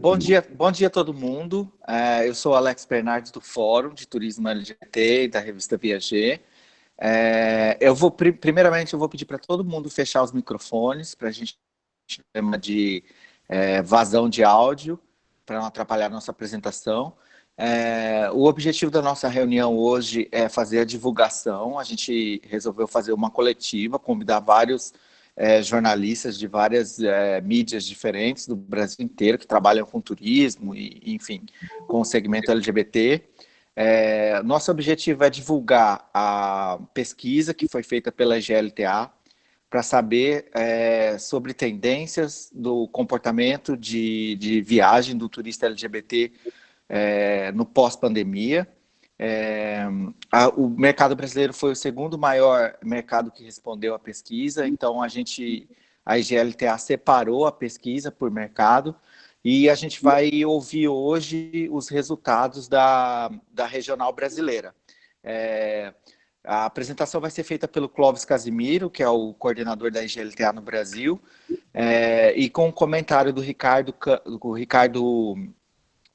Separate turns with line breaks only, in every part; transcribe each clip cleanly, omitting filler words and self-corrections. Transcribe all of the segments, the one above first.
bom dia a todo mundo. Eu sou Alex Bernardes do Fórum de Turismo LGBT e da revista Viager. Primeiramente, eu vou pedir para todo mundo fechar os microfones para a gente tema de vazão de áudio, para não atrapalhar a nossa apresentação. O objetivo da nossa reunião hoje é fazer a divulgação. A gente resolveu fazer uma coletiva, convidar vários jornalistas de várias mídias diferentes do Brasil inteiro, que trabalham com turismo e, enfim, com o segmento LGBT. Nosso objetivo é divulgar a pesquisa que foi feita pela GLTA para saber sobre tendências do comportamento de viagem do turista LGBT no pós-pandemia. O mercado brasileiro foi o segundo maior mercado que respondeu à pesquisa, então a IGLTA separou a pesquisa por mercado e a gente vai ouvir hoje os resultados da regional brasileira. A apresentação vai ser feita pelo Clóvis Casimiro, que é o coordenador da IGLTA no Brasil, e com o comentário do Ricardo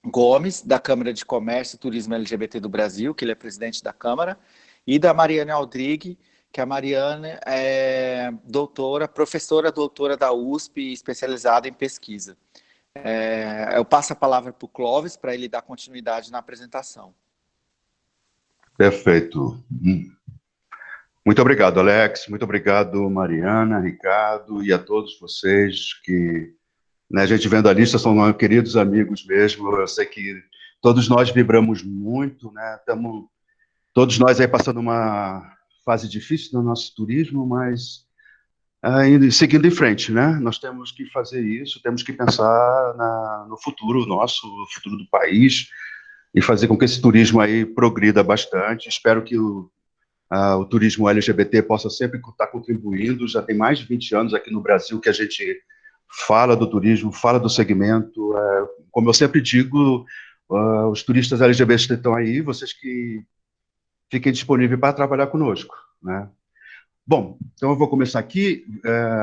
Gomes, da Câmara de Comércio e Turismo LGBT do Brasil, que ele é presidente da Câmara, e da Mariane Aldrigue, que a Mariane é professora doutora da USP, especializada em pesquisa. Eu passo a palavra para o Clóvis, para ele dar continuidade na apresentação.
Perfeito. Muito obrigado, Alex. Muito obrigado, Mariana, Ricardo, e a todos vocês que... A gente vendo a lista, são queridos amigos mesmo. Eu sei que todos nós vibramos muito, né? Estamos todos nós aí passando uma fase difícil no nosso turismo, mas ainda seguindo em frente, né? Nós temos que fazer isso, temos que pensar no futuro nosso, no futuro do país, e fazer com que esse turismo aí progrida bastante. Espero que o turismo LGBT possa sempre estar contribuindo. Já tem mais de 20 anos aqui no Brasil que a gente fala do turismo, fala do segmento. Como eu sempre digo, os turistas LGBT estão aí, vocês que fiquem disponíveis para trabalhar conosco, né? Bom, então eu vou começar aqui.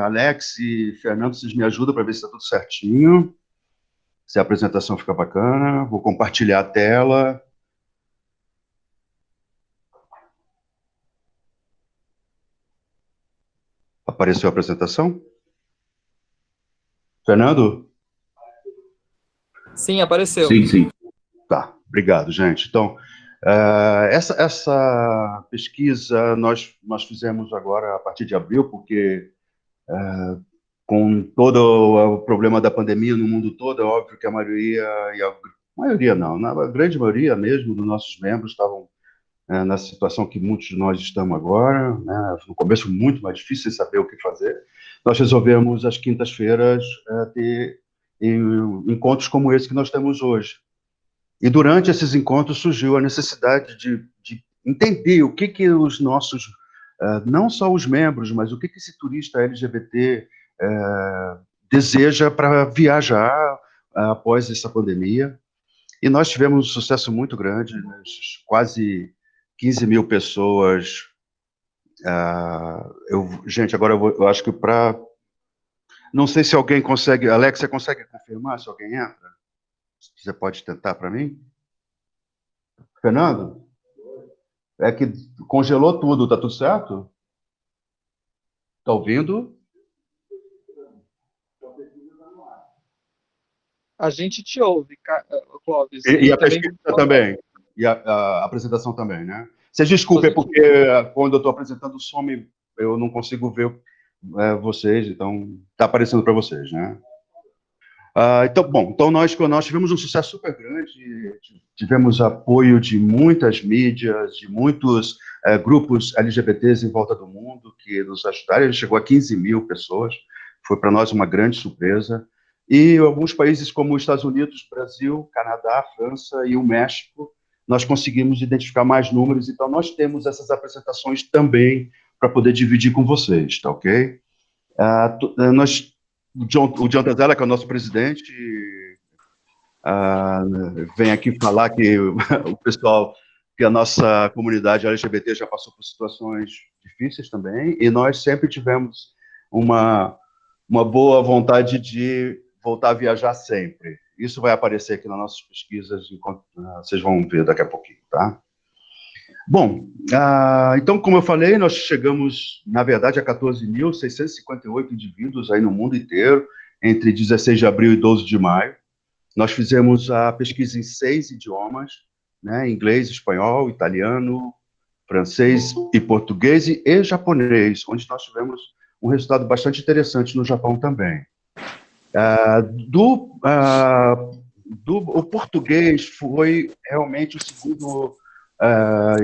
Alex e Fernando, vocês me ajudam para ver se está tudo certinho, se a apresentação fica bacana. Vou compartilhar a tela. Apareceu a apresentação? Fernando?
Sim, apareceu.
Sim. Tá, obrigado, gente. Então, essa pesquisa nós fizemos agora a partir de abril, porque com todo o problema da pandemia no mundo todo, é óbvio que a grande maioria mesmo dos nossos membros estavam na situação que muitos de nós estamos agora, né? No começo muito mais difícil saber o que fazer. Nós resolvemos, às quintas-feiras, ter encontros como esse que nós temos hoje. E durante esses encontros surgiu a necessidade de entender o que os nossos, não só os membros, mas o que esse turista LGBT deseja para viajar após essa pandemia. E nós tivemos um sucesso muito grande, né? Quase 15 mil pessoas. Gente, agora eu acho que não sei se alguém consegue... Alex, você consegue confirmar se alguém entra? Você pode tentar para mim? Fernando? É que congelou tudo, tá tudo certo? Tá ouvindo?
A gente te ouve, Clóvis.
E a pesquisa também? E a apresentação também, né? Vocês desculpem, porque quando eu estou apresentando some, eu não consigo ver vocês, então está aparecendo para vocês, né? Então nós tivemos um sucesso super grande, tivemos apoio de muitas mídias, de muitos grupos LGBTs em volta do mundo que nos ajudaram. Chegou a 15 mil pessoas, foi para nós uma grande surpresa. E alguns países como os Estados Unidos, Brasil, Canadá, França e o México, nós conseguimos identificar mais números, então nós temos essas apresentações também para poder dividir com vocês, tá ok? O John Tazella, que é o nosso presidente, vem aqui falar que o pessoal, que a nossa comunidade LGBT já passou por situações difíceis também, e nós sempre tivemos uma boa vontade de voltar a viajar sempre. isso vai aparecer aqui nas nossas pesquisas, enquanto, vocês vão ver daqui a pouquinho, tá? Bom, então, como eu falei, nós chegamos, na verdade, a 14.658 indivíduos aí no mundo inteiro, entre 16 de abril e 12 de maio. Nós fizemos a pesquisa em 6 idiomas, né, inglês, espanhol, italiano, francês e português e japonês, onde nós tivemos um resultado bastante interessante no Japão também. O português foi realmente o segundo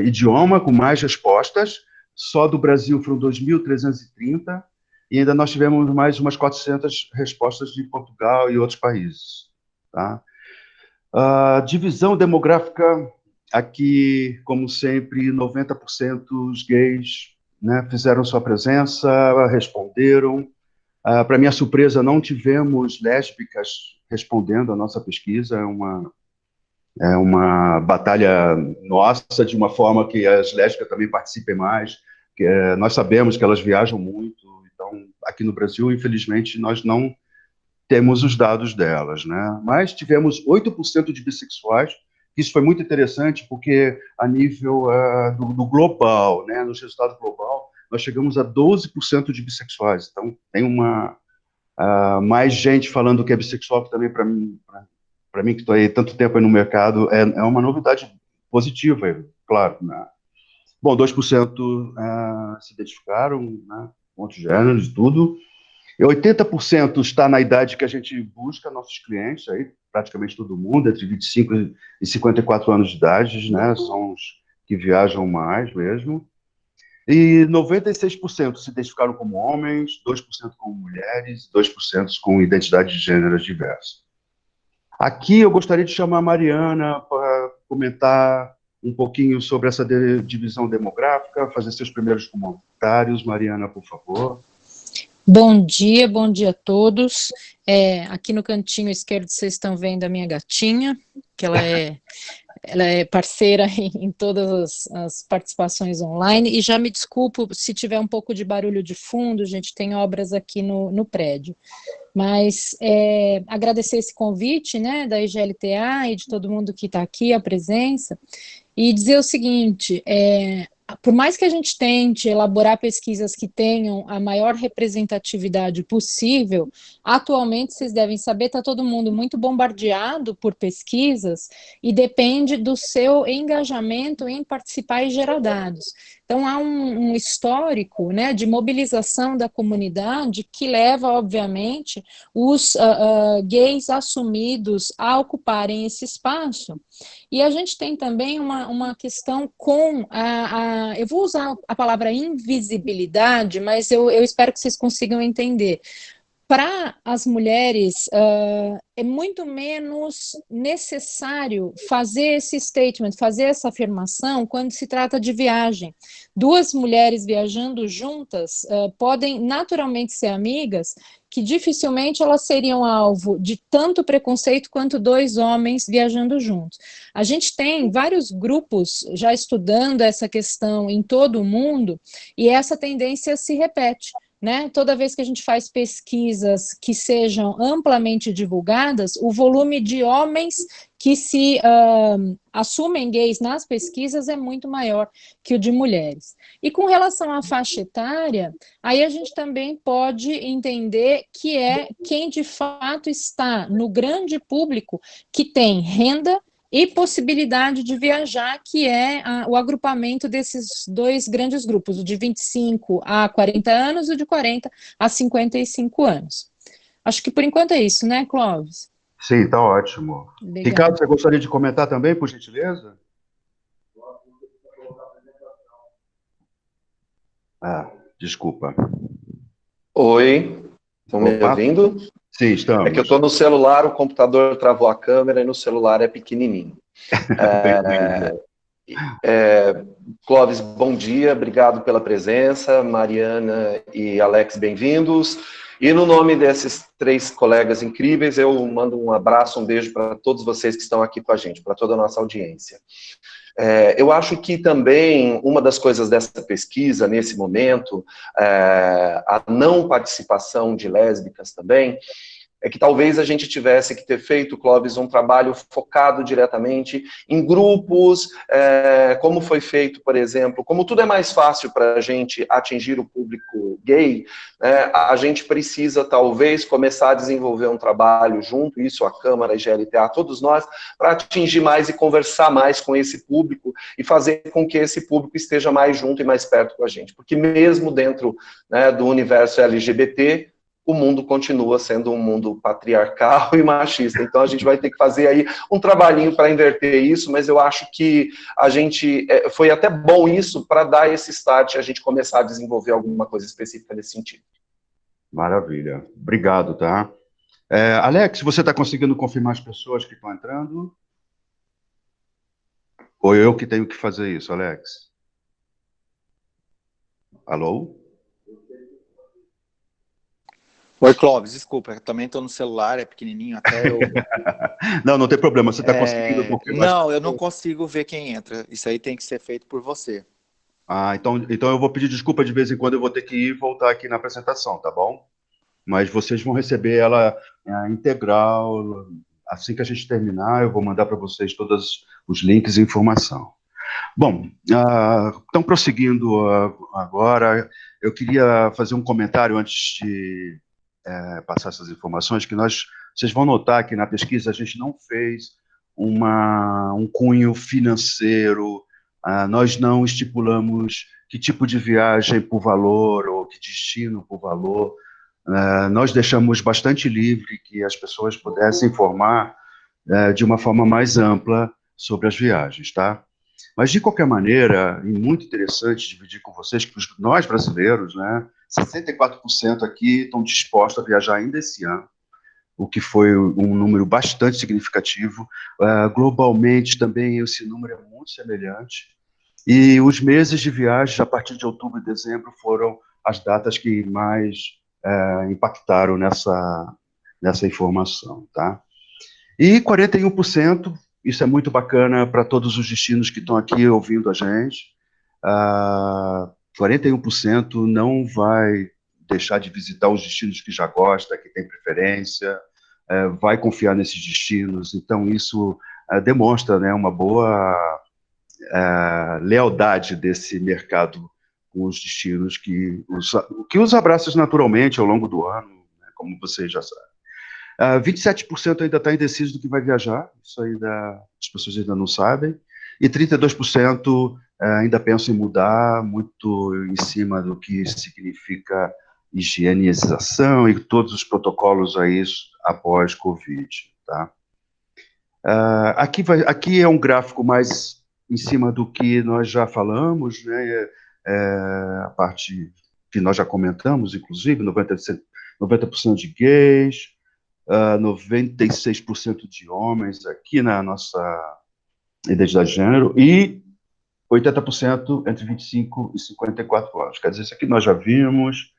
idioma com mais respostas, só do Brasil foram 2.330, e ainda nós tivemos mais umas 400 respostas de Portugal e outros países. Tá? A divisão demográfica, aqui, como sempre, 90% os gays, né, fizeram sua presença, responderam. Para minha surpresa, não tivemos lésbicas respondendo a nossa pesquisa, é uma batalha nossa, de uma forma que as lésbicas também participem mais, que, nós sabemos que elas viajam muito, então, aqui no Brasil, infelizmente, nós não temos os dados delas, né? Mas tivemos 8% de bissexuais. Isso foi muito interessante, porque a nível do global, né, nos resultados global, nós chegamos a 12% de bissexuais. Então, tem mais gente falando que é bissexual, que também, para mim que estou aí tanto tempo aí no mercado, é uma novidade positiva, claro, né? Bom, 2% se identificaram, né, com outros gêneros e tudo. 80% está na idade que a gente busca nossos clientes, aí, praticamente todo mundo, entre 25 e 54 anos de idade, né, são os que viajam mais mesmo. E 96% se identificaram como homens, 2% como mulheres, 2% com identidade de gêneros diversas. Aqui eu gostaria de chamar a Mariana para comentar um pouquinho sobre essa divisão demográfica, fazer seus primeiros comentários. Mariana, por favor.
Bom dia a todos. Aqui no cantinho esquerdo vocês estão vendo a minha gatinha, que ela é parceira em todas as participações online, e já me desculpo se tiver um pouco de barulho de fundo, gente, tem obras aqui no prédio. Mas agradecer esse convite, né, da IGLTA e de todo mundo que está aqui, a presença, e dizer o seguinte, por mais que a gente tente elaborar pesquisas que tenham a maior representatividade possível, atualmente, vocês devem saber, está todo mundo muito bombardeado por pesquisas e depende do seu engajamento em participar e gerar dados. Então, há um histórico, né, de mobilização da comunidade que leva, obviamente, os gays assumidos a ocuparem esse espaço. E a gente tem também uma questão com eu vou usar a palavra invisibilidade, mas eu espero que vocês consigam entender. Para as mulheres, é muito menos necessário fazer esse statement, fazer essa afirmação quando se trata de viagem. Duas mulheres viajando juntas podem naturalmente ser amigas, que dificilmente elas seriam alvo de tanto preconceito quanto dois homens viajando juntos. A gente tem vários grupos já estudando essa questão em todo o mundo, e essa tendência se repete. Né? Toda vez que a gente faz pesquisas que sejam amplamente divulgadas, o volume de homens que se assumem gays nas pesquisas é muito maior que o de mulheres. E com relação à faixa etária, aí a gente também pode entender que é quem de fato está no grande público que tem renda e possibilidade de viajar, que é o agrupamento desses dois grandes grupos, o de 25 a 40 anos e o de 40 a 55 anos. Acho que por enquanto é isso, né, Clóvis?
Sim, está ótimo. Legal. Ricardo, você gostaria de comentar também, por gentileza? Desculpa.
Oi, estão me ouvindo?
Sim, estamos.
É que eu estou no celular, o computador travou a câmera e no celular é pequenininho. Clóvis, bom dia, obrigado pela presença. Mariana e Alex, bem-vindos. E no nome desses três colegas incríveis, eu mando um abraço, um beijo para todos vocês que estão aqui com a gente, para toda a nossa audiência. Eu acho que também uma das coisas dessa pesquisa, nesse momento, a não participação de lésbicas também, é que talvez a gente tivesse que ter feito, Clóvis, um trabalho focado diretamente em grupos, como foi feito, por exemplo, como tudo é mais fácil para a gente atingir o público gay, a gente precisa, talvez, começar a desenvolver um trabalho junto, isso a Câmara, a GLTA, todos nós, para atingir mais e conversar mais com esse público e fazer com que esse público esteja mais junto e mais perto com a gente. Porque mesmo dentro, né, do universo LGBT, o mundo continua sendo um mundo patriarcal e machista. Então, a gente vai ter que fazer aí um trabalhinho para inverter isso, mas eu acho que a gente, foi até bom isso para dar esse start e a gente começar a desenvolver alguma coisa específica nesse sentido.
Maravilha. Obrigado, tá? Alex, você está conseguindo confirmar as pessoas que estão entrando? Ou eu que tenho que fazer isso, Alex? Alô?
Oi, Clóvis, desculpa, eu também estou no celular, é pequenininho, até eu...
Não tem problema, você está conseguindo confirmar?
Não, eu não consigo ver quem entra, isso aí tem que ser feito por você.
Então eu vou pedir desculpa de vez em quando, eu vou ter que ir e voltar aqui na apresentação, tá bom? Mas vocês vão receber ela integral, assim que a gente terminar, eu vou mandar para vocês todos os links e informação. Bom, então prosseguindo agora, eu queria fazer um comentário antes de passar essas informações, que vocês vão notar que na pesquisa a gente não fez um cunho financeiro, nós não estipulamos que tipo de viagem por valor ou que destino por valor, nós deixamos bastante livre que as pessoas pudessem informar de uma forma mais ampla sobre as viagens, tá? Mas, de qualquer maneira, e muito interessante dividir com vocês, que nós brasileiros, né, 64% aqui estão dispostos a viajar ainda esse ano, o que foi um número bastante significativo. Globalmente, também, esse número é muito semelhante. E os meses de viagem, a partir de outubro e dezembro, foram as datas que mais impactaram nessa informação, tá? E 41%, isso é muito bacana para todos os destinos que estão aqui ouvindo a gente, 41% não vai deixar de visitar os destinos que já gosta, que tem preferência, vai confiar nesses destinos, então isso demonstra, né, uma boa lealdade desse mercado com os destinos que os abraça naturalmente ao longo do ano, né, como vocês já sabem. 27% ainda está indeciso do que vai viajar, isso aí as pessoas ainda não sabem, e 32% ainda pensam em mudar, muito em cima do que significa higienização e todos os protocolos aí após Covid, tá? Aqui é um gráfico mais em cima do que nós já falamos, né? A parte que nós já comentamos, inclusive, 90% de gays, 96% de homens aqui na nossa identidade de gênero e 80% entre 25 e 54 anos. Quer dizer, isso aqui nós já vimos.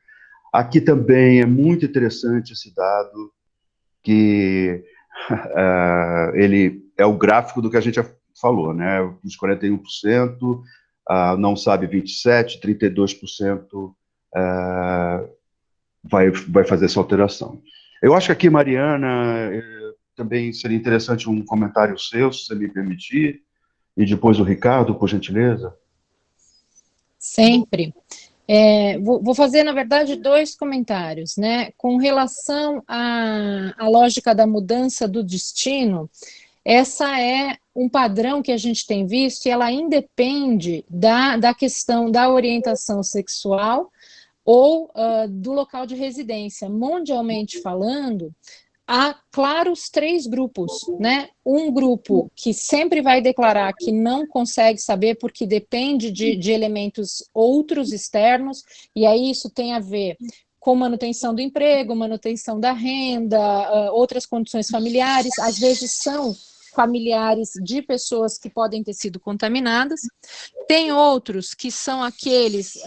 Aqui também é muito interessante esse dado, que ele é o gráfico do que a gente já falou, né? Os 41%, não sabe 27%, 32% vai fazer essa alteração. Eu acho que aqui, Mariana, também seria interessante um comentário seu, se você me permitir, e depois o Ricardo, por gentileza.
Sempre. Vou fazer, na verdade, 2 comentários, né? Com relação à lógica da mudança do destino, essa é um padrão que a gente tem visto e ela independe da questão da orientação sexual ou do local de residência. Mundialmente falando, há claros 3 grupos, né? Um grupo que sempre vai declarar que não consegue saber porque depende de elementos outros externos, e aí isso tem a ver com manutenção do emprego, manutenção da renda, outras condições familiares, às vezes são familiares de pessoas que podem ter sido contaminadas. Tem outros que são aqueles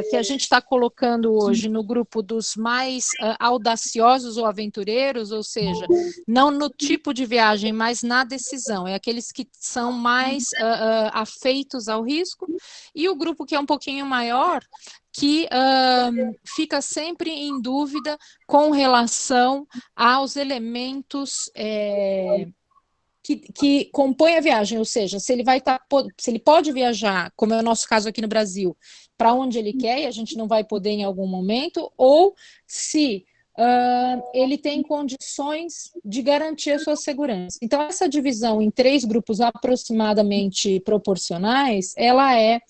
que a gente está colocando hoje no grupo dos mais audaciosos ou aventureiros, ou seja, não no tipo de viagem, mas na decisão. É aqueles que são mais afeitos ao risco. E o grupo que é um pouquinho maior que fica sempre em dúvida com relação aos elementos que compõem a viagem, ou seja, se ele pode viajar, como é o nosso caso aqui no Brasil, para onde ele quer e a gente não vai poder em algum momento, ou se ele tem condições de garantir a sua segurança. Então, essa divisão em 3 grupos aproximadamente proporcionais, ela é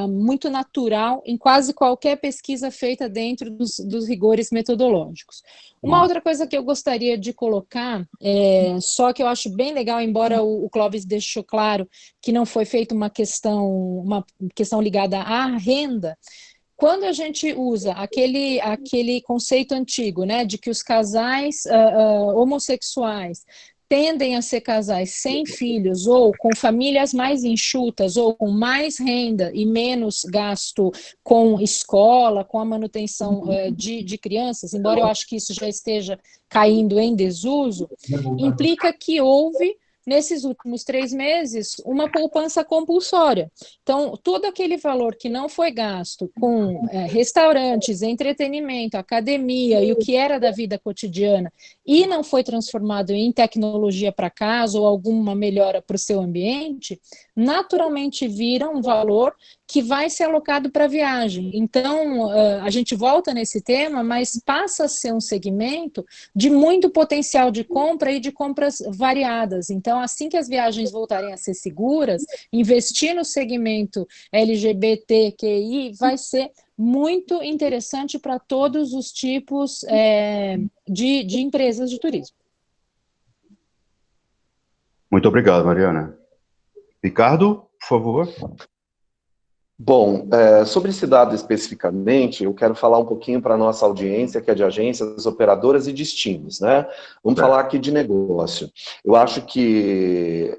muito natural em quase qualquer pesquisa feita dentro dos rigores metodológicos. Uma outra coisa que eu gostaria de colocar, só que eu acho bem legal, embora o Clóvis deixou claro que não foi feita uma questão ligada à renda. Quando a gente usa aquele conceito antigo, né, de que os casais homossexuais tendem a ser casais sem filhos ou com famílias mais enxutas ou com mais renda e menos gasto com escola, com a manutenção de crianças, embora eu acho que isso já esteja caindo em desuso, implica que houve nesses últimos 3 meses, uma poupança compulsória. Então, todo aquele valor que não foi gasto com restaurantes, entretenimento, academia e o que era da vida cotidiana e não foi transformado em tecnologia para casa ou alguma melhora para o seu ambiente, naturalmente vira um valor que vai ser alocado para viagem. Então, a gente volta nesse tema, mas passa a ser um segmento de muito potencial de compra e de compras variadas. Então, assim que as viagens voltarem a ser seguras, investir no segmento LGBTQI vai ser muito interessante para todos os tipos de empresas de turismo.
Muito obrigado, Mariana. Ricardo, por favor.
Bom, sobre esse dado especificamente, eu quero falar um pouquinho para a nossa audiência, que é de agências, operadoras e destinos, né? Vamos falar aqui de negócio. Eu acho que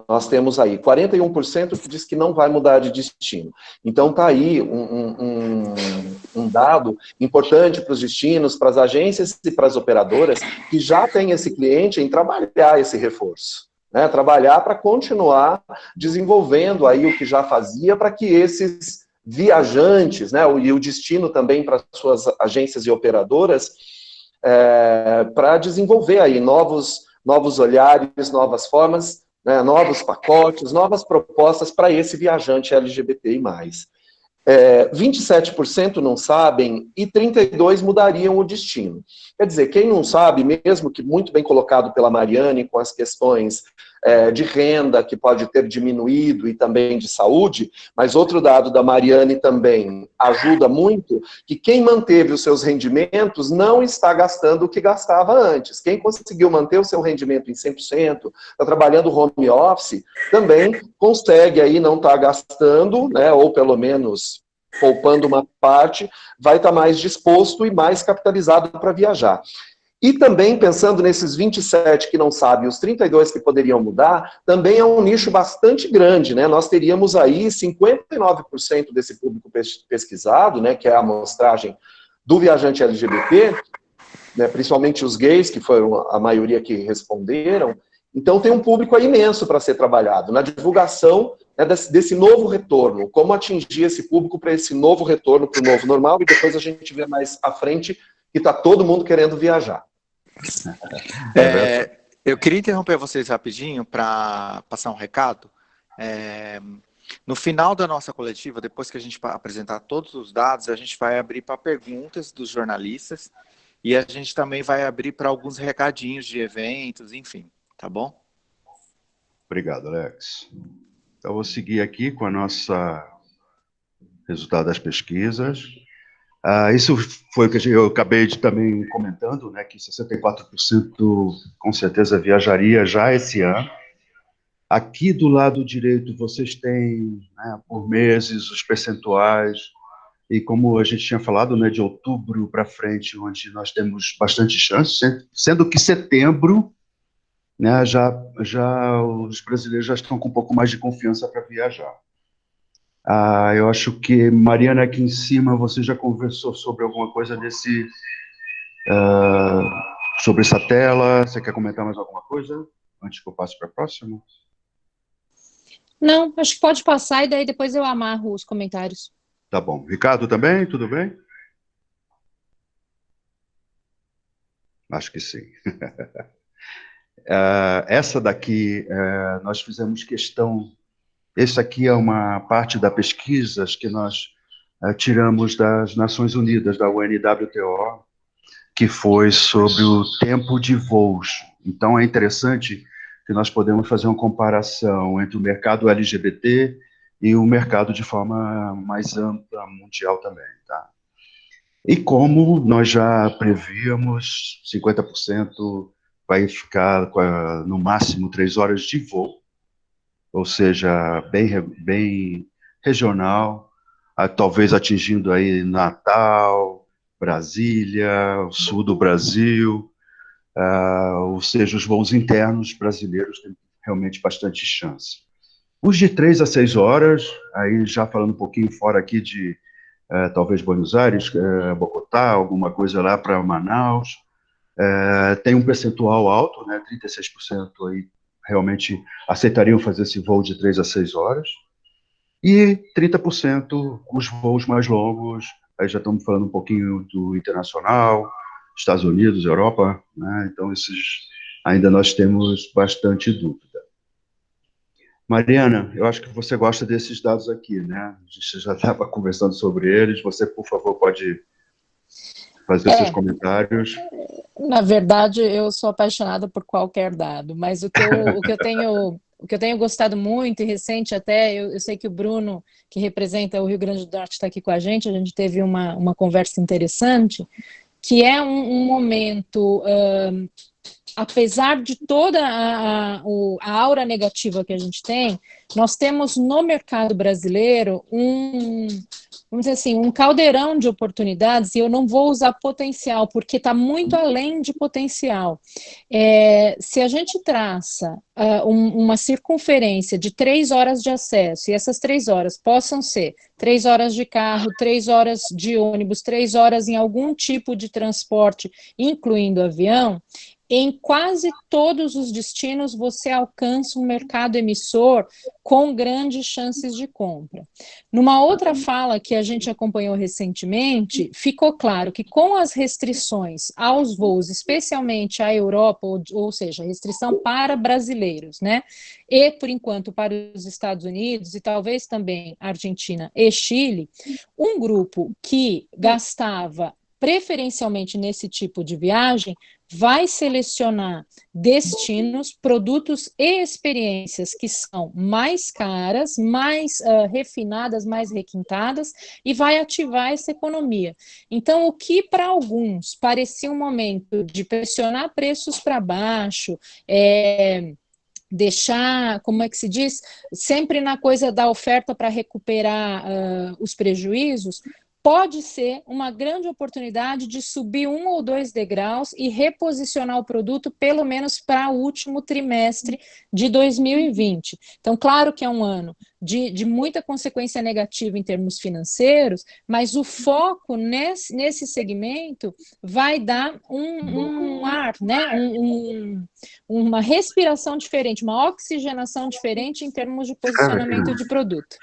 nós temos aí 41% que diz que não vai mudar de destino. Então, está aí um dado importante para os destinos, para as agências e para as operadoras, que já tem esse cliente em trabalhar esse reforço. Né, trabalhar para continuar desenvolvendo aí o que já fazia para que esses viajantes, né, e o destino também para suas agências e operadoras, para desenvolver aí novos olhares, novas formas, né, novos pacotes, novas propostas para esse viajante LGBTI+. 27% não sabem e 32% mudariam o destino. Quer dizer, quem não sabe, mesmo que muito bem colocado pela Mariane, com as questões de renda que pode ter diminuído e também de saúde, mas outro dado da Mariane também ajuda muito, que quem manteve os seus rendimentos não está gastando o que gastava antes. Quem conseguiu manter o seu rendimento em 100%, está trabalhando home office, também consegue aí não estar gastando, né, ou pelo menos poupando uma parte, vai estar mais disposto e mais capitalizado para viajar. E também, pensando nesses 27 que não sabem, os 32 que poderiam mudar, também é um nicho bastante grande, né? Nós teríamos aí 59% desse público pesquisado, né, que é a amostragem do viajante LGBT, né, principalmente os gays, que foram a maioria que responderam. Então tem um público aí imenso para ser trabalhado, na divulgação, né, desse novo retorno, como atingir esse público para esse novo retorno, para o novo normal, e depois a gente vê mais à frente que está todo mundo querendo viajar.
Eu queria interromper vocês rapidinho para passar um recado. No final da nossa coletiva, depois que a gente apresentar todos os dados, a gente vai abrir para perguntas dos jornalistas e a gente também vai abrir para alguns recadinhos de eventos, enfim, tá bom?
Obrigado, Alex. Então, vou seguir aqui com a nossa resultado das pesquisas. Isso foi o que eu acabei de também comentando, né, que 64% com certeza viajaria já esse ano. Aqui do lado direito vocês têm, né, por meses os percentuais, e como a gente tinha falado, né, de outubro para frente, onde nós temos bastante chance, sendo que setembro, né, já os brasileiros já estão com um pouco mais de confiança para viajar. Eu acho que, Mariana, aqui em cima, você já conversou sobre alguma coisa sobre essa tela. Você quer comentar mais alguma coisa antes que eu passe para a próxima?
Não, acho que pode passar e daí depois eu amarro os comentários.
Tá bom. Ricardo também, tudo bem? Acho que sim. Essa daqui, nós fizemos questão. Esse aqui é uma parte da pesquisa que nós tiramos das Nações Unidas, da UNWTO, que foi sobre o tempo de voos. Então, é interessante que nós podemos fazer uma comparação entre o mercado LGBT e o mercado de forma mais ampla, mundial também, tá? E como nós já prevíamos, 50% vai ficar no máximo 3 horas de voo, ou seja, bem regional, talvez atingindo aí Natal, Brasília, o sul do Brasil, ou seja, os voos internos brasileiros têm realmente bastante chance. Os de 3 a 6 horas, aí já falando um pouquinho fora aqui de talvez Buenos Aires, Bogotá, alguma coisa lá para Manaus, tem um percentual alto, né, 36% aí realmente aceitariam fazer esse voo de 3 a 6 horas, e 30% os voos mais longos, aí já estamos falando um pouquinho do internacional, Estados Unidos, Europa, né, então esses ainda nós temos bastante dúvida. Mariana, eu acho que você gosta desses dados aqui, né? A gente já estava conversando sobre eles. Você, por favor, pode fazer seus comentários.
Na verdade, eu sou apaixonada por qualquer dado, mas o que eu tenho gostado muito e recente até, eu sei que o Bruno, que representa o Rio Grande do Norte, está aqui com a gente teve uma conversa interessante, que é um momento, apesar de toda a aura negativa que a gente tem, nós temos no mercado brasileiro vamos dizer assim, um caldeirão de oportunidades, e eu não vou usar potencial, porque está muito além de potencial. Se a gente traça uma circunferência de 3 horas de acesso, e essas 3 horas possam ser 3 horas de carro, 3 horas de ônibus, 3 horas em algum tipo de transporte, incluindo avião, em quase todos os destinos você alcança um mercado emissor com grandes chances de compra. Numa outra fala que a gente acompanhou recentemente, ficou claro que com as restrições aos voos, especialmente à Europa, ou seja, restrição para brasileiros, né? E, por enquanto, para os Estados Unidos e talvez também Argentina e Chile, um grupo que gastava preferencialmente nesse tipo de viagem vai selecionar destinos, produtos e experiências que são mais caras, mais refinadas, mais requintadas, e vai ativar essa economia. Então, o que para alguns parecia um momento de pressionar preços para baixo, deixar, como é que se diz, sempre na coisa da oferta para recuperar os prejuízos, pode ser uma grande oportunidade de subir 1 ou 2 degraus e reposicionar o produto pelo menos para o último trimestre de 2020. Então, claro que é um ano de muita consequência negativa em termos financeiros, mas o foco nesse segmento vai dar um ar, né? Uma respiração diferente, uma oxigenação diferente em termos de posicionamento de produto.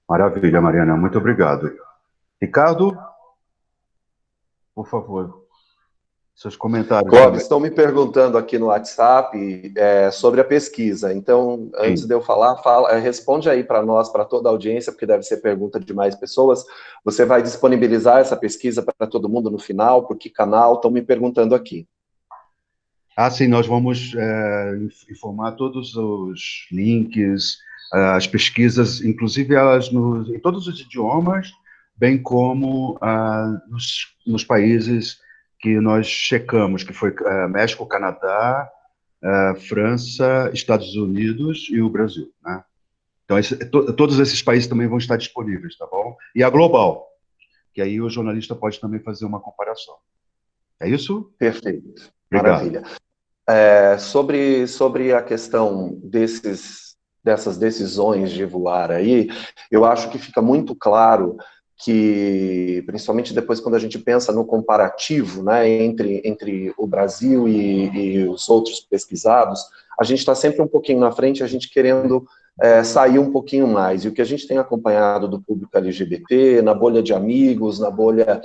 Maravilha, Mariana, muito obrigado. Ricardo, por favor, seus comentários.
Clóvis, estão me perguntando aqui no WhatsApp sobre a pesquisa. Então, antes de eu falar, responde aí para nós, para toda a audiência, porque deve ser pergunta de mais pessoas. Você vai disponibilizar essa pesquisa para todo mundo no final? Por que canal? Estão me perguntando aqui.
Sim, nós vamos informar todos os links, as pesquisas, inclusive elas em todos os idiomas, bem como nos países que nós checamos, que foi México, Canadá, França, Estados Unidos e o Brasil, né? Então, todos esses países também vão estar disponíveis, tá bom? E a global, que aí o jornalista pode também fazer uma comparação. É isso?
Perfeito.
Obrigado.
Maravilha. Sobre a questão dessas decisões de voar aí, eu acho que fica muito claro que, principalmente depois quando a gente pensa no comparativo, né, entre o Brasil e os outros pesquisados, a gente está sempre um pouquinho na frente, a gente querendo sair um pouquinho mais. E o que a gente tem acompanhado do público LGBT, na bolha de amigos, na bolha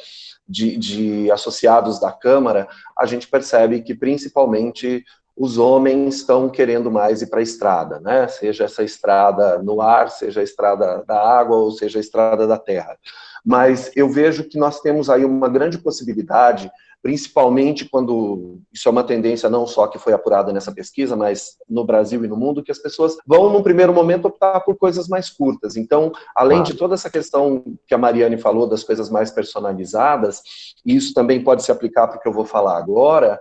de associados da Câmara, a gente percebe que, principalmente, os homens estão querendo mais ir para a estrada, né? Seja essa estrada no ar, seja a estrada da água, ou seja a estrada da terra. Mas eu vejo que nós temos aí uma grande possibilidade, principalmente quando, isso é uma tendência não só que foi apurada nessa pesquisa, mas no Brasil e no mundo, que as pessoas vão, num primeiro momento, optar por coisas mais curtas. Então, além de toda essa questão que a Mariane falou, das coisas mais personalizadas, e isso também pode se aplicar para o que eu vou falar agora,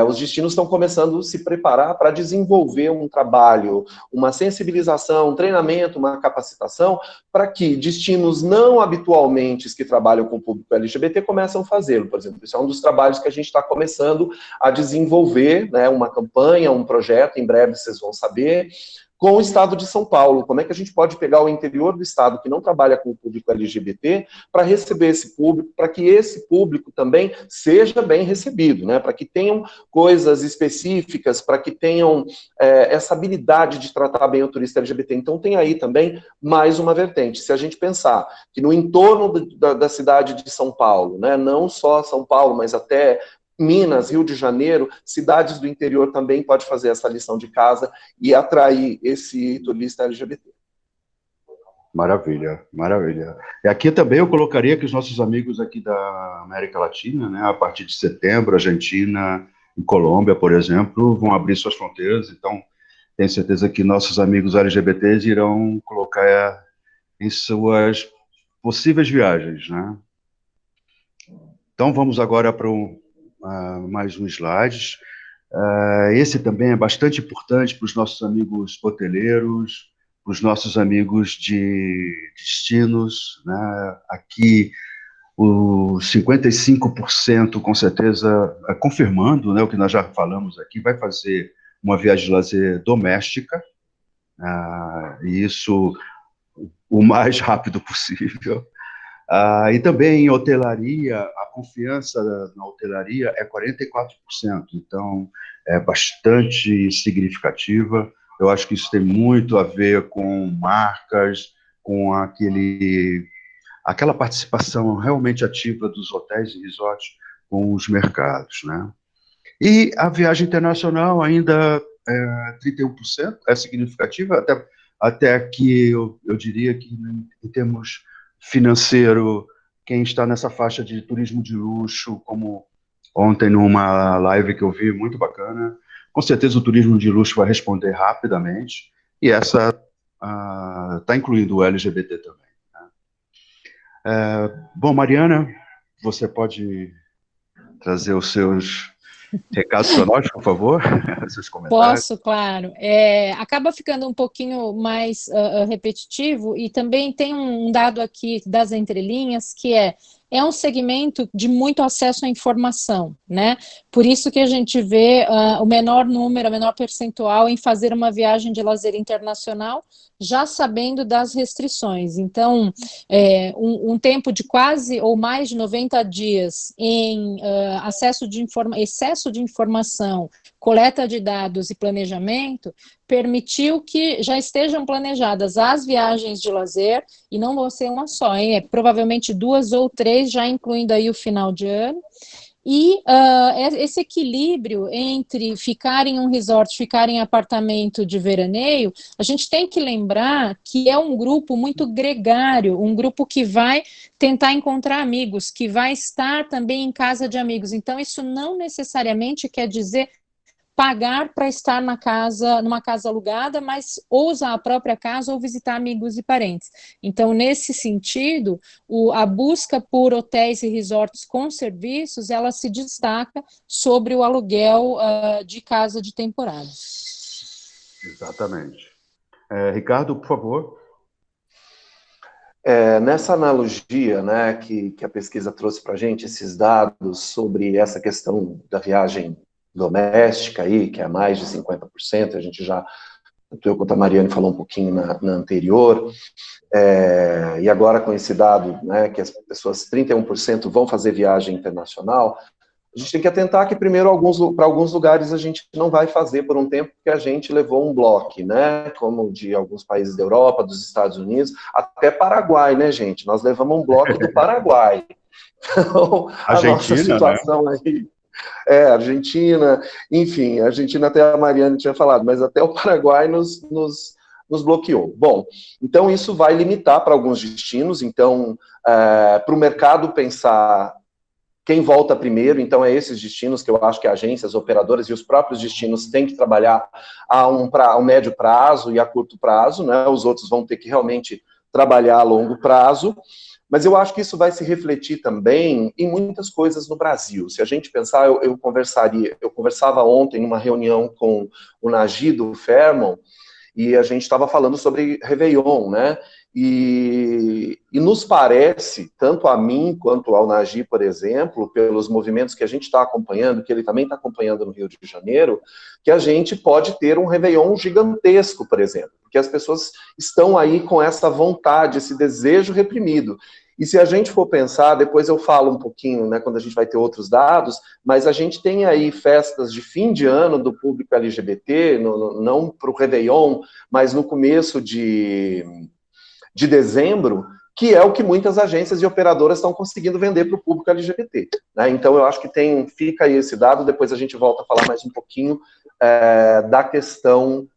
os destinos estão começando a se preparar para desenvolver um trabalho, uma sensibilização, um treinamento, uma capacitação, para que destinos não habitualmente que trabalham com o público LGBT começam a fazê-lo. Por exemplo, isso é um dos trabalhos que a gente está começando a desenvolver, né, uma campanha, um projeto, em breve vocês vão saber, com o estado de São Paulo. Como é que a gente pode pegar o interior do estado que não trabalha com o público LGBT para receber esse público, para que esse público também seja bem recebido, né? Para que tenham coisas específicas, para que tenham essa habilidade de tratar bem o turista LGBT. Então tem aí também mais uma vertente. Se a gente pensar que no entorno da cidade de São Paulo, né, não só São Paulo, mas até Minas, Rio de Janeiro, cidades do interior também pode fazer essa lição de casa e atrair esse turista LGBT.
Maravilha, maravilha. E aqui também eu colocaria que os nossos amigos aqui da América Latina, né, a partir de setembro, Argentina e Colômbia, por exemplo, vão abrir suas fronteiras, então tenho certeza que nossos amigos LGBTs irão colocar em suas possíveis viagens, né? Então vamos agora para mais um slide. Esse também é bastante importante para os nossos amigos hoteleiros, para os nossos amigos de destinos, né? Aqui, os 55%, com certeza, confirmando, né, o que nós já falamos aqui, vai fazer uma viagem de lazer doméstica, e isso o mais rápido possível. E também em hotelaria, a confiança na hotelaria é 44%, então é bastante significativa. Eu acho que isso tem muito a ver com marcas, com aquela participação realmente ativa dos hotéis e resorts com os mercados, né? E a viagem internacional ainda é 31%, é significativa, até aqui eu diria que em termos financeiro, quem está nessa faixa de turismo de luxo, como ontem numa live que eu vi, muito bacana, com certeza o turismo de luxo vai responder rapidamente, e essa está incluindo o LGBT também, né? Bom, Mariana, você pode trazer os seus recados para nós, por favor, seus comentários.
Posso, claro. Acaba ficando um pouquinho mais repetitivo, e também tem um dado aqui das entrelinhas, que é um segmento de muito acesso à informação, né? Por isso que a gente vê o menor número, a menor percentual em fazer uma viagem de lazer internacional, já sabendo das restrições. Então, um tempo de quase ou mais de 90 dias em excesso de informação, coleta de dados e planejamento, permitiu que já estejam planejadas as viagens de lazer, e não vão ser uma só, hein? Provavelmente 2 ou 3, já incluindo aí o final de ano. E esse equilíbrio entre ficar em um resort, ficar em apartamento de veraneio, a gente tem que lembrar que é um grupo muito gregário, um grupo que vai tentar encontrar amigos, que vai estar também em casa de amigos. Então, isso não necessariamente quer dizer pagar para estar numa casa alugada, mas ou usar a própria casa ou visitar amigos e parentes. Então, nesse sentido, a busca por hotéis e resorts com serviços, ela se destaca sobre o aluguel de casa de temporada.
Exatamente. Ricardo, por favor.
Nessa analogia, né, que a pesquisa trouxe para a gente, esses dados sobre essa questão da viagem doméstica aí, que é mais de 50%, a gente já, tanto eu quanto a Mariane falou um pouquinho na anterior, e agora com esse dado, né, que as pessoas, 31% vão fazer viagem internacional, A gente tem que atentar que, primeiro, para alguns lugares a gente não vai fazer por um tempo, porque a gente levou um bloco, né? Como de alguns países da Europa, dos Estados Unidos, até Paraguai, né, gente? Nós levamos um bloco do Paraguai. Então, a nossa situação, né? Aí... Argentina, enfim, a Argentina até a Mariana tinha falado, mas até o Paraguai nos bloqueou. Bom, então isso vai limitar para alguns destinos, então, para o mercado pensar quem volta primeiro, então é esses destinos que eu acho que agências, operadoras e os próprios destinos têm que trabalhar a um médio prazo e a curto prazo, né? Os outros vão ter que realmente trabalhar a longo prazo, mas eu acho que isso vai se refletir também em muitas coisas no Brasil. Se a gente pensar, eu conversava ontem numa reunião com o Nagy do Fairmont, e a gente estava falando sobre Réveillon, né? E nos parece, tanto a mim quanto ao Nagy, por exemplo, pelos movimentos que a gente está acompanhando, que ele também está acompanhando no Rio de Janeiro, que a gente pode ter um Réveillon gigantesco, por exemplo, porque as pessoas estão aí com essa vontade, esse desejo reprimido. E se a gente for pensar, depois eu falo um pouquinho, né, quando a gente vai ter outros dados, mas a gente tem aí festas de fim de ano do público LGBT, não para o Réveillon, mas no começo de dezembro, que é o que muitas agências e operadoras estão conseguindo vender para o público LGBT. Né? Então, eu acho que fica aí esse dado, depois a gente volta a falar mais um pouquinho da questão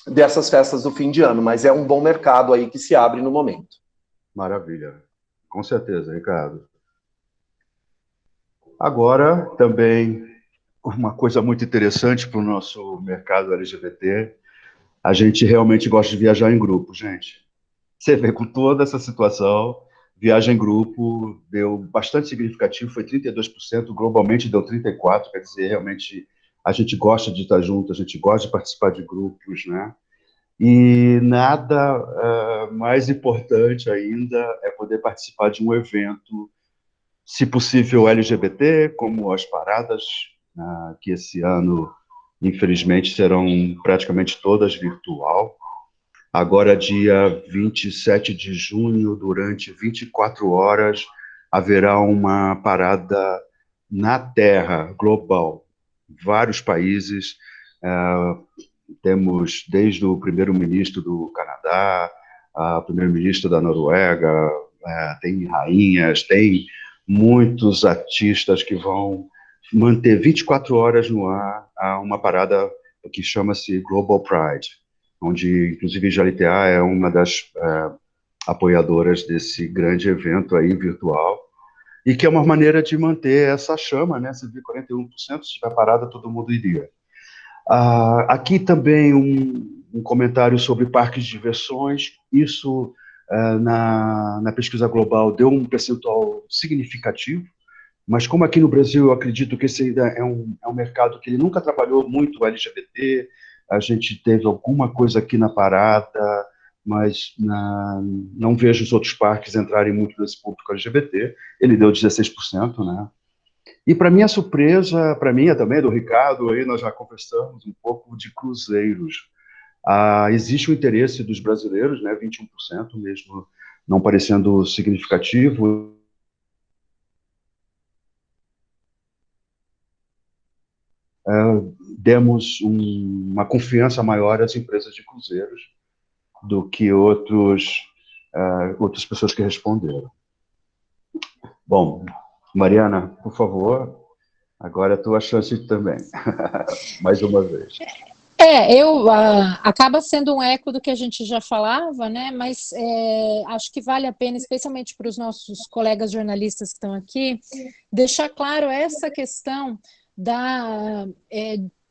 dessas festas do fim de ano, mas é um bom mercado aí que se abre no momento.
Maravilha. Com certeza, Ricardo. Agora, também, uma coisa muito interessante para o nosso mercado LGBT, a gente realmente gosta de viajar em grupo, gente. Você vê, com toda essa situação, viagem em grupo deu bastante significativo, foi 32%, globalmente deu 34%, quer dizer, realmente a gente gosta de estar junto, a gente gosta de participar de grupos, né? E nada mais importante ainda é poder participar de um evento, se possível LGBT, como as paradas, que esse ano, infelizmente, serão praticamente todas virtual. Agora, dia 27 de junho, durante 24 horas, haverá uma parada na Terra, global. Vários países, temos desde o primeiro-ministro do Canadá, a primeiro-ministro da Noruega, tem rainhas, tem muitos artistas que vão manter 24 horas no ar uma parada que chama-se Global Pride, onde, inclusive, JLTA é uma das apoiadoras desse grande evento aí virtual, e que é uma maneira de manter essa chama, né? Se vir 41%, se estiver parada, todo mundo iria. Aqui também um comentário sobre parques de diversões. Isso, na pesquisa global, deu um percentual significativo, mas como aqui no Brasil eu acredito que esse ainda é um mercado que ele nunca trabalhou muito o LGBT, a gente teve alguma coisa aqui na parada, mas não vejo os outros parques entrarem muito nesse público LGBT, ele deu 16%, né? E para minha surpresa, para minha também, do Ricardo, aí nós já conversamos um pouco de cruzeiros. Existe o interesse dos brasileiros, né, 21%, mesmo não parecendo significativo. Demos uma confiança maior às empresas de cruzeiros do que outras pessoas que responderam. Bom, Mariana, por favor, agora é a tua chance também, mais uma vez.
Acaba sendo um eco do que a gente já falava, né? Mas acho que vale a pena, especialmente para os nossos colegas jornalistas que estão aqui, deixar claro essa questão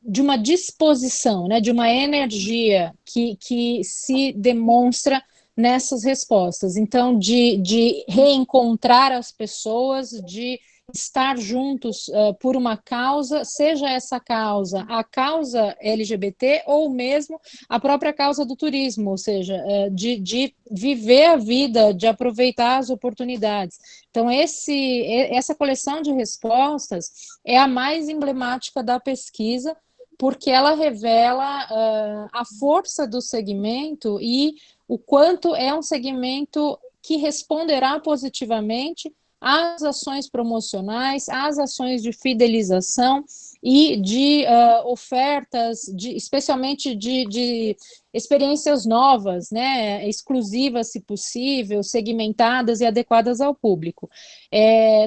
de uma disposição, né? De uma energia que se demonstra nessas respostas. Então, de reencontrar as pessoas, de estar juntos por uma causa, seja essa causa a causa LGBT ou mesmo a própria causa do turismo, ou seja, de viver a vida, de aproveitar as oportunidades. Então, essa coleção de respostas é a mais emblemática da pesquisa, porque ela revela a força do segmento e o quanto é um segmento que responderá positivamente às ações promocionais, às ações de fidelização e de ofertas, especialmente de experiências novas, né, exclusivas, se possível, segmentadas e adequadas ao público.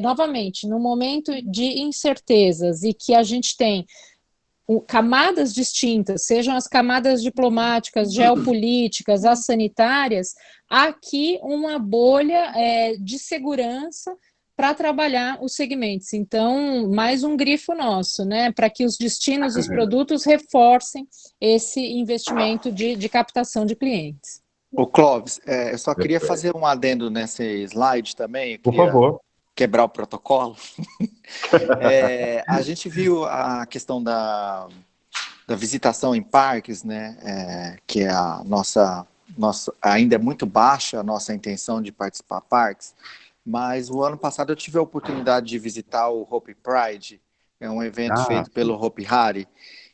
Novamente, no momento de incertezas e que a gente tem camadas distintas, sejam as camadas diplomáticas, geopolíticas, as sanitárias, há aqui uma bolha de segurança para trabalhar os segmentos. Então, mais um grifo nosso, né, para que os destinos dos produtos reforcem esse investimento de captação de clientes.
O Clóvis, eu só queria fazer um adendo nesse slide também.
Por favor.
Quebrar o protocolo. A gente viu a questão da visitação em parques, né, que é a nossa ainda é muito baixa a nossa intenção de participar de parques, mas o ano passado eu tive a oportunidade de visitar o Hopi Pride, é um evento feito pelo Hopi Hari,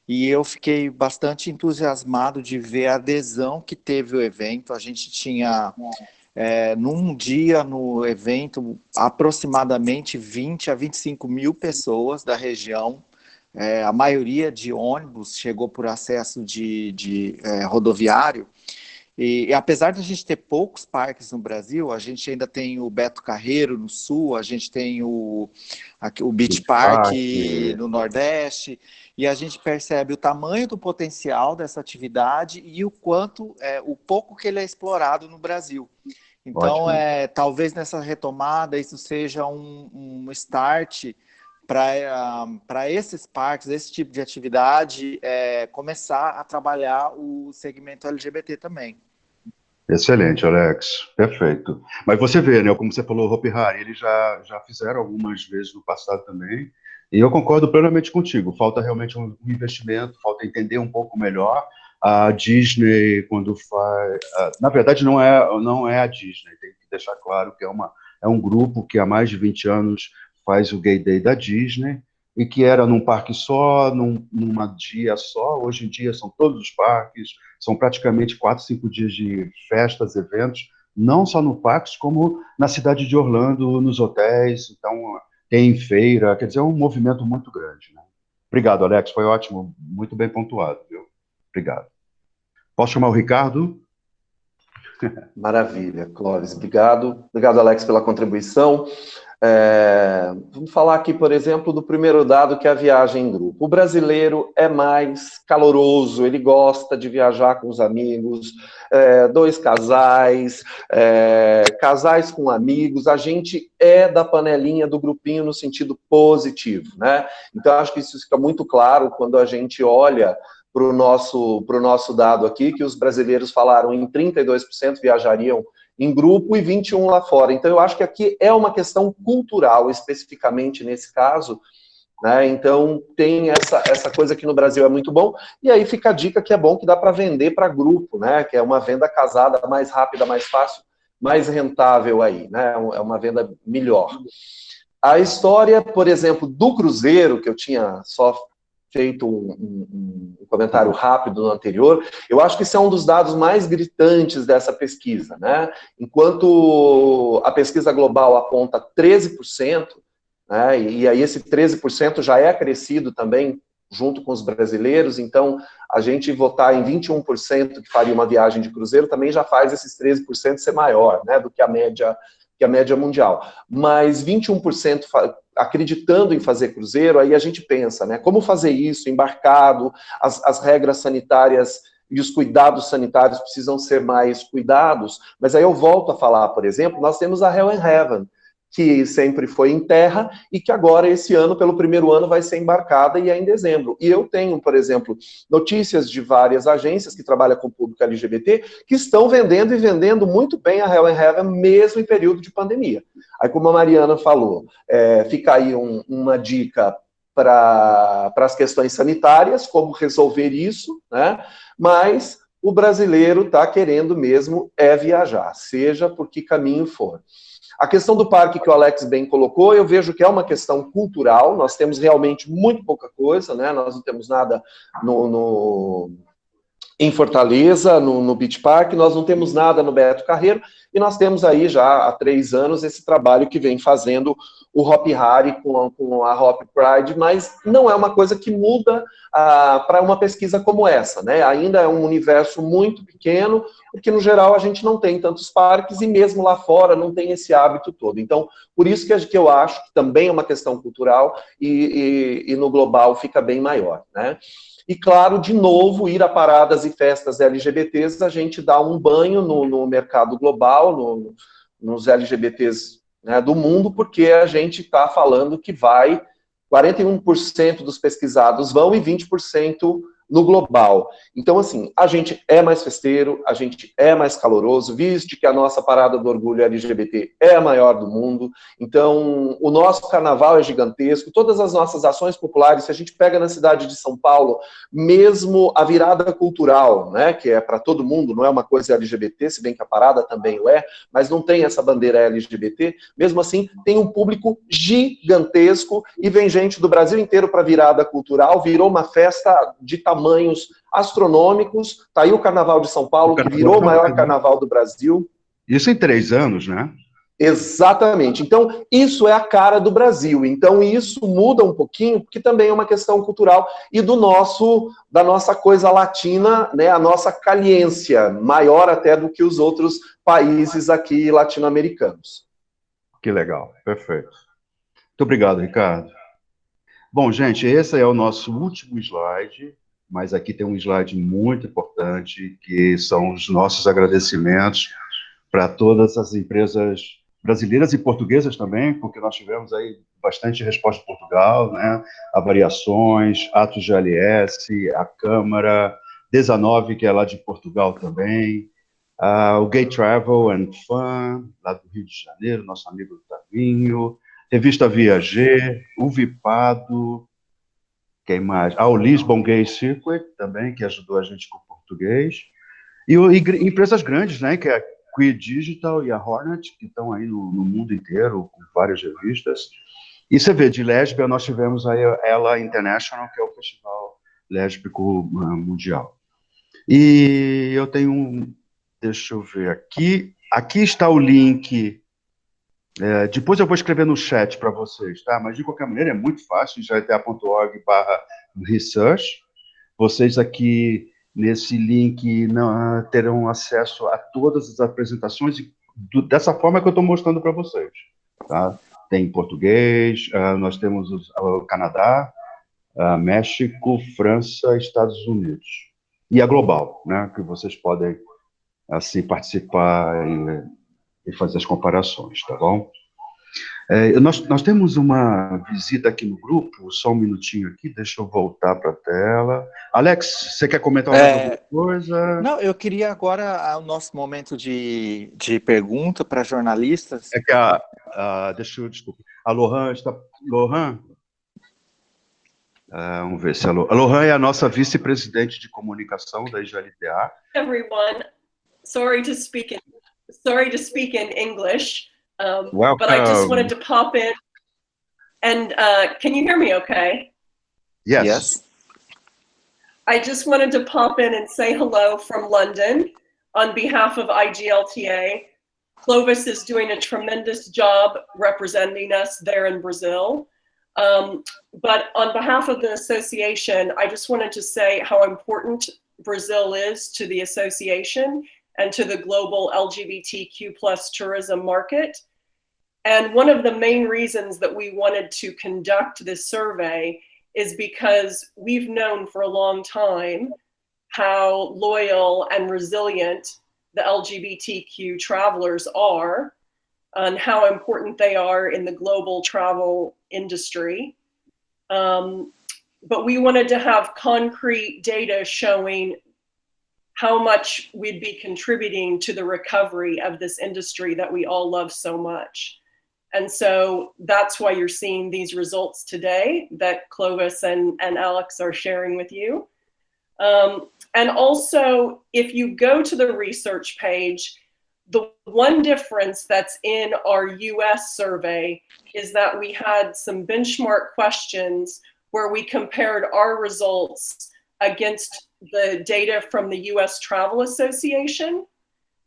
e eu fiquei bastante entusiasmado de ver a adesão que teve o evento. A gente tinha, num dia no evento, aproximadamente 20 a 25 mil pessoas da região, a maioria de ônibus, chegou por acesso de rodoviário, e apesar de a gente ter poucos parques no Brasil, a gente ainda tem o Beto Carreiro no sul, a gente tem o Beach Park no Nordeste, e a gente percebe o tamanho do potencial dessa atividade e o quanto, o pouco que ele é explorado no Brasil. Então, talvez nessa retomada isso seja um start para esses parques, esse tipo de atividade, começar a trabalhar o segmento LGBT também.
Excelente, Alex. Perfeito. Mas você vê, né, como você falou, o Hopi Hari, eles já fizeram algumas vezes no passado também, e eu concordo plenamente contigo. Falta realmente um investimento, falta entender um pouco melhor. A Disney, quando faz... na verdade, não é a Disney, tem que deixar claro que é um grupo que há mais de 20 anos faz o Gay Day da Disney, e que era num parque só, numa dia só. Hoje em dia são todos os parques, são praticamente 4, 5 dias de festas, eventos, não só no parque, como na cidade de Orlando, nos hotéis. Então, tem feira, quer dizer, é um movimento muito grande, né? Obrigado, Alex, foi ótimo, muito bem pontuado, viu? Obrigado. Posso chamar o Ricardo?
Maravilha, Clóvis, obrigado. Obrigado, Alex, pela contribuição. Vamos falar aqui, por exemplo, do primeiro dado, que é a viagem em grupo. O brasileiro é mais caloroso, ele gosta de viajar com os amigos, dois casais, casais com amigos. A gente é da panelinha, do grupinho, no sentido positivo, né? Então, acho que isso fica muito claro quando a gente olha para o nosso dado aqui, que os brasileiros falaram em 32% viajariam em grupo e 21% lá fora. Então, eu acho que aqui é uma questão cultural, especificamente nesse caso, né? Então, tem essa coisa que no Brasil é muito bom, e aí fica a dica que é bom, que dá para vender para grupo, né? Que é uma venda casada mais rápida, mais fácil, mais rentável aí, né? É uma venda melhor. A história, por exemplo, do cruzeiro, que eu tinha só feito um comentário rápido no anterior, eu acho que isso é um dos dados mais gritantes dessa pesquisa, né? Enquanto a pesquisa global aponta 13%, né, e aí esse 13% já é acrescido também junto com os brasileiros, então a gente votar em 21% que faria uma viagem de cruzeiro também já faz esses 13% ser maior, né, do que a média mundial. Mas 21% acreditando em fazer cruzeiro, aí a gente pensa, né, como fazer isso, embarcado, as regras sanitárias e os cuidados sanitários precisam ser mais cuidados, mas aí eu volto a falar, por exemplo, nós temos a Hell and Heaven, que sempre foi em terra e que agora, esse ano, pelo primeiro ano, vai ser embarcada e é em dezembro. E eu tenho, por exemplo, notícias de várias agências que trabalham com o público LGBT que estão vendendo e vendendo muito bem a Hell and Heaven, mesmo em período de pandemia. Aí, como a Mariana falou, fica aí uma dica para as questões sanitárias, como resolver isso, né? Mas o brasileiro está querendo mesmo viajar, seja por que caminho for. A questão do parque que o Alex bem colocou, eu vejo que é uma questão cultural, nós temos realmente muito pouca coisa, né? Nós não temos nada em Fortaleza, no Beach Park, nós não temos nada no Beto Carreiro, e nós temos aí já há 3 anos esse trabalho que vem fazendo o Hop Hari com a Hop Pride, mas não é uma coisa que muda para uma pesquisa como essa, né? Ainda é um universo muito pequeno, porque no geral a gente não tem tantos parques, e mesmo lá fora não tem esse hábito todo. Então, por isso que eu acho que também é uma questão cultural, e no global fica bem maior, né? E, claro, de novo, ir a paradas e festas LGBTs, a gente dá um banho no mercado global, nos LGBTs, né, do mundo, porque a gente está falando que 41% dos pesquisados vão e 20% no global. Então, assim, a gente é mais festeiro, a gente é mais caloroso, visto que a nossa parada do orgulho LGBT é a maior do mundo. Então, o nosso carnaval é gigantesco, todas as nossas ações populares, se a gente pega na cidade de São Paulo, mesmo a virada cultural, né, que é para todo mundo, não é uma coisa LGBT, se bem que a parada também o é, mas não tem essa bandeira LGBT, mesmo assim, tem um público gigantesco, e vem gente do Brasil inteiro para a virada cultural, virou uma festa de tamanhos astronômicos. Tá aí o Carnaval de São Paulo, que virou o maior carnaval do Brasil.
Isso em 3 anos, né?
Exatamente. Então, isso é a cara do Brasil. Então, isso muda um pouquinho, porque também é uma questão cultural e da nossa coisa latina, né, a nossa caliência, maior até do que os outros países aqui latino-americanos.
Que legal, perfeito. Muito obrigado, Ricardo. Bom, gente, esse é o nosso último slide, mas aqui tem um slide muito importante, que são os nossos agradecimentos para todas as empresas brasileiras e portuguesas também, porque nós tivemos aí bastante resposta de Portugal, né? A Variações, Atos GLS, a Câmara, 19, que é lá de Portugal também, o Gay Travel and Fun, lá do Rio de Janeiro, nosso amigo Tavinho, Revista Viager, o Vipado, quem mais? O Lisbon Gay Circuit também, que ajudou a gente com o português, e empresas grandes, né, que é a Queer Digital e a Hornet, que estão aí no mundo inteiro, com várias revistas. E você vê, de lésbica, nós tivemos aí a Ela International, que é o festival lésbico mundial. E eu tenho deixa eu ver aqui está o link. Depois eu vou escrever no chat para vocês, tá? Mas de qualquer maneira é muito fácil, jta.org/research. Vocês aqui nesse link terão acesso a todas as apresentações dessa forma que eu estou mostrando para vocês, tá? Tem português, nós temos o Canadá, México, França, Estados Unidos. E a global, né? Que vocês podem assim participar e fazer as comparações, tá bom? Nós temos uma visita aqui no grupo, só um minutinho aqui, deixa eu voltar para a tela. Alex, você quer comentar alguma coisa?
Não, eu queria agora o nosso momento de pergunta para jornalistas.
É que desculpa, a Lohan está... Lohan? Vamos ver se a Lohan é a nossa vice-presidente de comunicação da IGLTA.
Everyone, sorry to speak in English.
Welcome.
But I just wanted to pop in and can you hear me okay?
Yes.
I just wanted to pop in and say hello from London on behalf of IGLTA. Clovis is doing a tremendous job representing us there in Brazil. But on behalf of the association, I just wanted to say how important Brazil is to the association and to the global LGBTQ+ tourism market. And one of the main reasons that we wanted to conduct this survey is because we've known for a long time how loyal and resilient the LGBTQ travelers are and how important they are in the global travel industry. But we wanted to have concrete data showing how much we'd be contributing to the recovery of this industry that we all love so much. And so that's why you're seeing these results today that Clovis and Alex are sharing with you. And also, if you go to the research page, the one difference that's in our US survey is that we had some benchmark questions where we compared our results against the data from the US Travel Association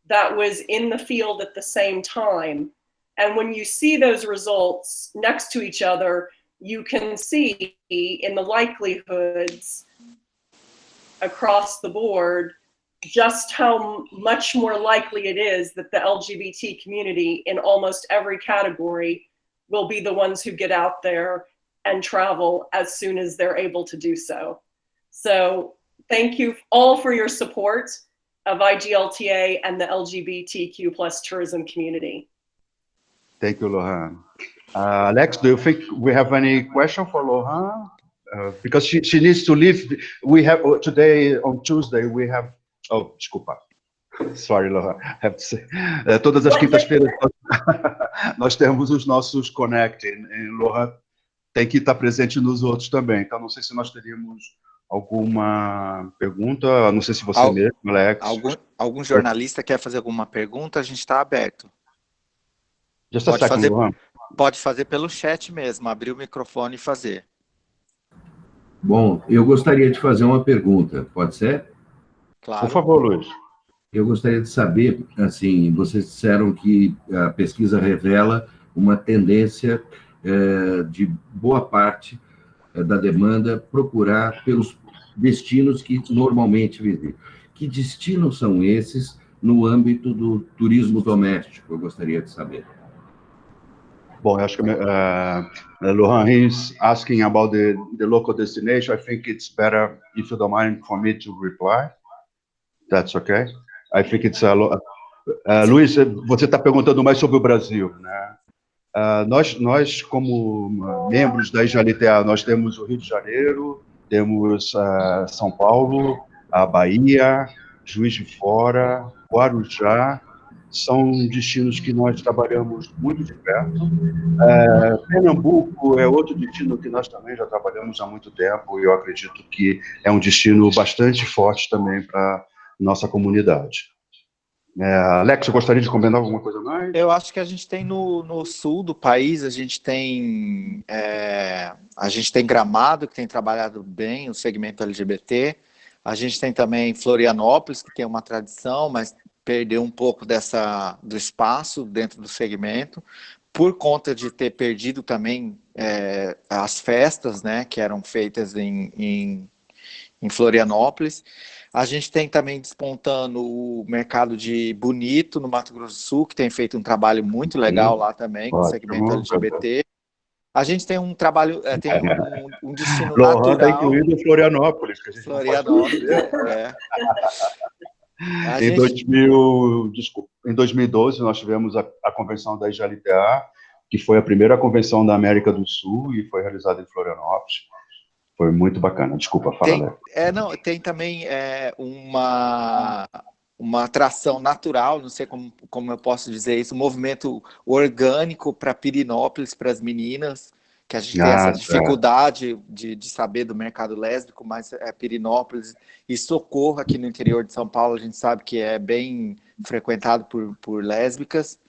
that was in the field at the same time. And when you see those results next to each other, you can see in the likelihoods across the board just how much more likely it is that the LGBT community in almost every category will be the ones who get out there and travel as soon as they're able to do so. So thank you all for your support of IGLTA and the LGBTQ plus tourism community.
Thank you, Lohan. Alex, do you think we have any question for Lohan? Because she needs to leave. We have today, on Tuesday, we have... Oh, desculpa. Sorry, Lohan. Have to say. Todas as quintas-feiras nós temos os nossos Connect. E Lohan tem que estar presente nos outros também. Então, não sei se nós teríamos alguma pergunta. Não sei se você mesmo, Alex.
Algum jornalista quer fazer alguma pergunta? A gente está aberto. Pode fazer pelo chat mesmo, abrir o microfone e fazer.
Bom, eu gostaria de fazer uma pergunta, pode ser?
Claro.
Por favor, Luiz.
Eu gostaria de saber, assim, vocês disseram que a pesquisa revela uma tendência de boa parte da demanda procurar pelos destinos que normalmente visitam. Que destinos são esses no âmbito do turismo doméstico? Eu gostaria de saber.
Bom, eu acho que Lohan, he's asking about the local destination. I think it's better, if you don't mind, for me to reply. That's okay. I think it's Luiz, você está perguntando mais sobre o Brasil, né? Nós, como membros da IGLTA, nós temos o Rio de Janeiro, temos São Paulo, a Bahia, Juiz de Fora, Guarujá. São destinos que nós trabalhamos muito de perto. Pernambuco é outro destino que nós também já trabalhamos há muito tempo, e eu acredito que é um destino bastante forte também para nossa comunidade. Alex, eu gostaria de comentar alguma coisa mais?
Eu acho que a gente tem no sul do país, a gente tem Gramado, que tem trabalhado bem o segmento LGBT. A gente tem também Florianópolis, que tem uma tradição, mas perdeu um pouco do espaço dentro do segmento, por conta de ter perdido também as festas, né, que eram feitas em Florianópolis. A gente tem também despontando o mercado de Bonito, no Mato Grosso do Sul, que tem feito um trabalho muito legal lá também, com o segmento LGBT. A gente tem um trabalho, tem um destino natural.
Lohan está incluído em Florianópolis, que a gente
Florianópolis,
Em 2012, nós tivemos a convenção da IGLTA, que foi a primeira convenção da América do Sul e foi realizada em Florianópolis. Foi muito bacana. Desculpa, fala, Léo.
Tem também uma atração natural, não sei como eu posso dizer isso, um movimento orgânico para Pirinópolis, para as meninas, que a gente tem essa dificuldade de saber do mercado lésbico, mas Pirinópolis e Socorro, aqui no interior de São Paulo, a gente sabe que é bem frequentado por lésbicas.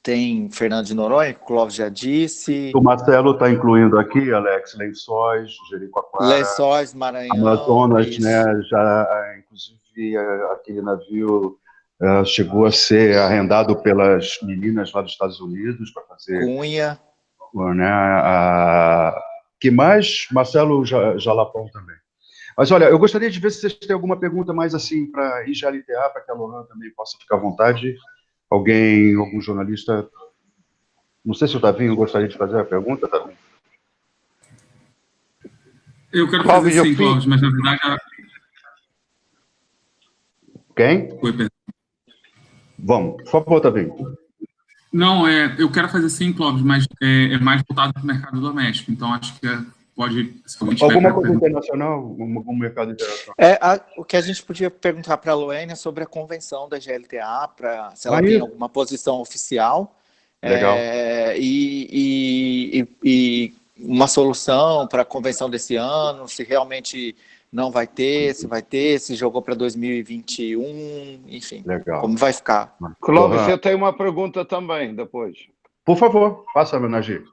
Tem Fernando de Noronha, que o Clóvis já disse.
O Marcelo está incluindo aqui, Alex, Lençóis, Jericoacoara,
Lençóis, Maranhão.
Amazonas, né? Já, inclusive, aquele navio chegou a ser arrendado pelas meninas lá dos Estados Unidos para fazer...
Cunha.
Né? Que mais? Marcelo Jalapão também. Mas, olha, eu gostaria de ver se vocês têm alguma pergunta mais assim para a IGLTA, para que a Lohan também possa ficar à vontade. Algum jornalista... Não sei se o Tavinho gostaria de fazer a pergunta, Tavinho.
Eu quero fazer sim, Clóvis, mas na verdade...
Quem?
Foi, Pedro.
Vamos, por favor, Tavinho.
Não, eu quero fazer sim, Clóvis, mas é mais voltado para o mercado doméstico, então acho que pode...
Alguma coisa internacional? Algum mercado internacional?
O que a gente podia perguntar para a Loene é sobre a convenção da GLTA, se ela tem alguma posição oficial.
Legal.
E uma solução para a convenção desse ano, se realmente não vai ter, se vai ter, se jogou para 2021, enfim.
Legal.
Como vai ficar.
Clóvis, eu tenho uma pergunta também, depois.
Por favor, passa, Najib.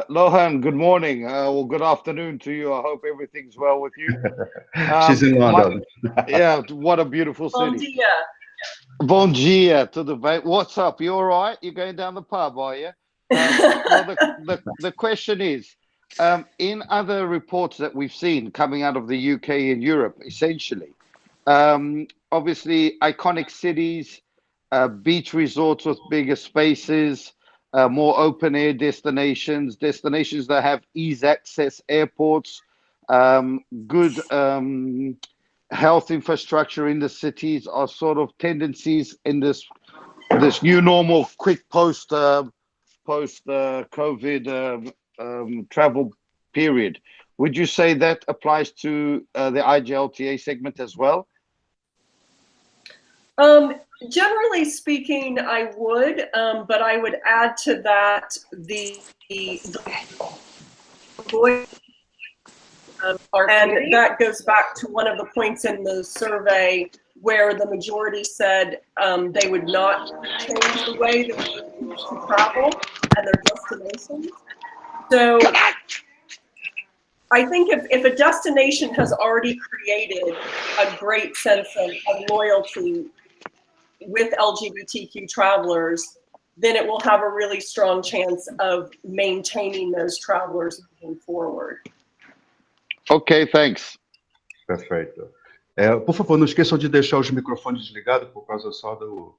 Lohan, good morning or good afternoon to you. I hope everything's well with you.
She's in London.
Yeah, what a beautiful city.
Bom dia.
Bom dia, tudo bem? What's up? You all right? You're going down the pub, are you? Well, the question is, in other reports that we've seen coming out of the UK and Europe, essentially, obviously iconic cities, beach resorts with bigger spaces, more open air destinations that have ease access airports, good health infrastructure in the cities are sort of tendencies in this new normal, quick post COVID travel period. Would you say that applies to the IGLTA segment as well?
Generally speaking, I would, but I would add to that the and that goes back to one of the points in the survey where the majority said they would not change the way that they used to travel and their destinations. So I think if a destination has already created a great sense of loyalty with LGBTQ travelers, then it will have a really strong chance of maintaining those travelers moving forward.
Ok, thanks.
Perfeito. Por favor, não esqueçam de deixar os microfones desligados por causa só do...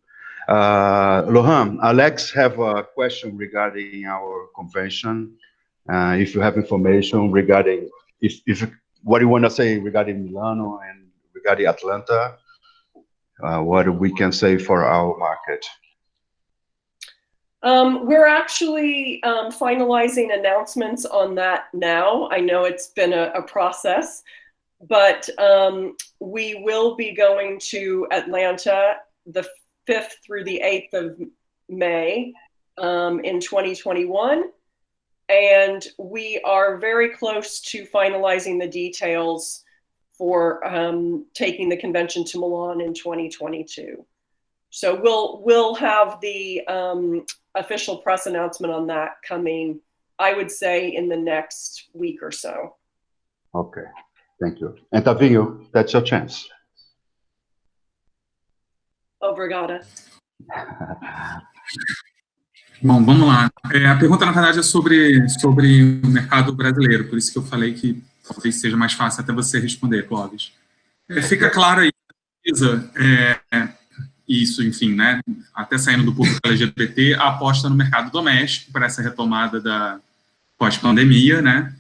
Lohan, Alex have a question regarding our convention. If you have information regarding, what do you want to say regarding Milano and regarding Atlanta, what we can say for our market?
We're actually finalizing announcements on that now. I know it's been a process, but we will be going to Atlanta the 5th through the 8th of May in 2021. And we are very close to finalizing the details for taking the convention to Milan in 2022. So we'll have the official press announcement on that coming, I would say, in the next week or so.
Okay, thank you. And Tavinho, that's your chance.
Obrigada.
Bom, vamos lá. A pergunta, na verdade, é sobre o mercado brasileiro, por isso que eu falei que talvez seja mais fácil até você responder, Clóvis. Fica claro aí, isso, enfim, né, até saindo do público LGBT, a aposta no mercado doméstico para essa retomada da pós-pandemia, né,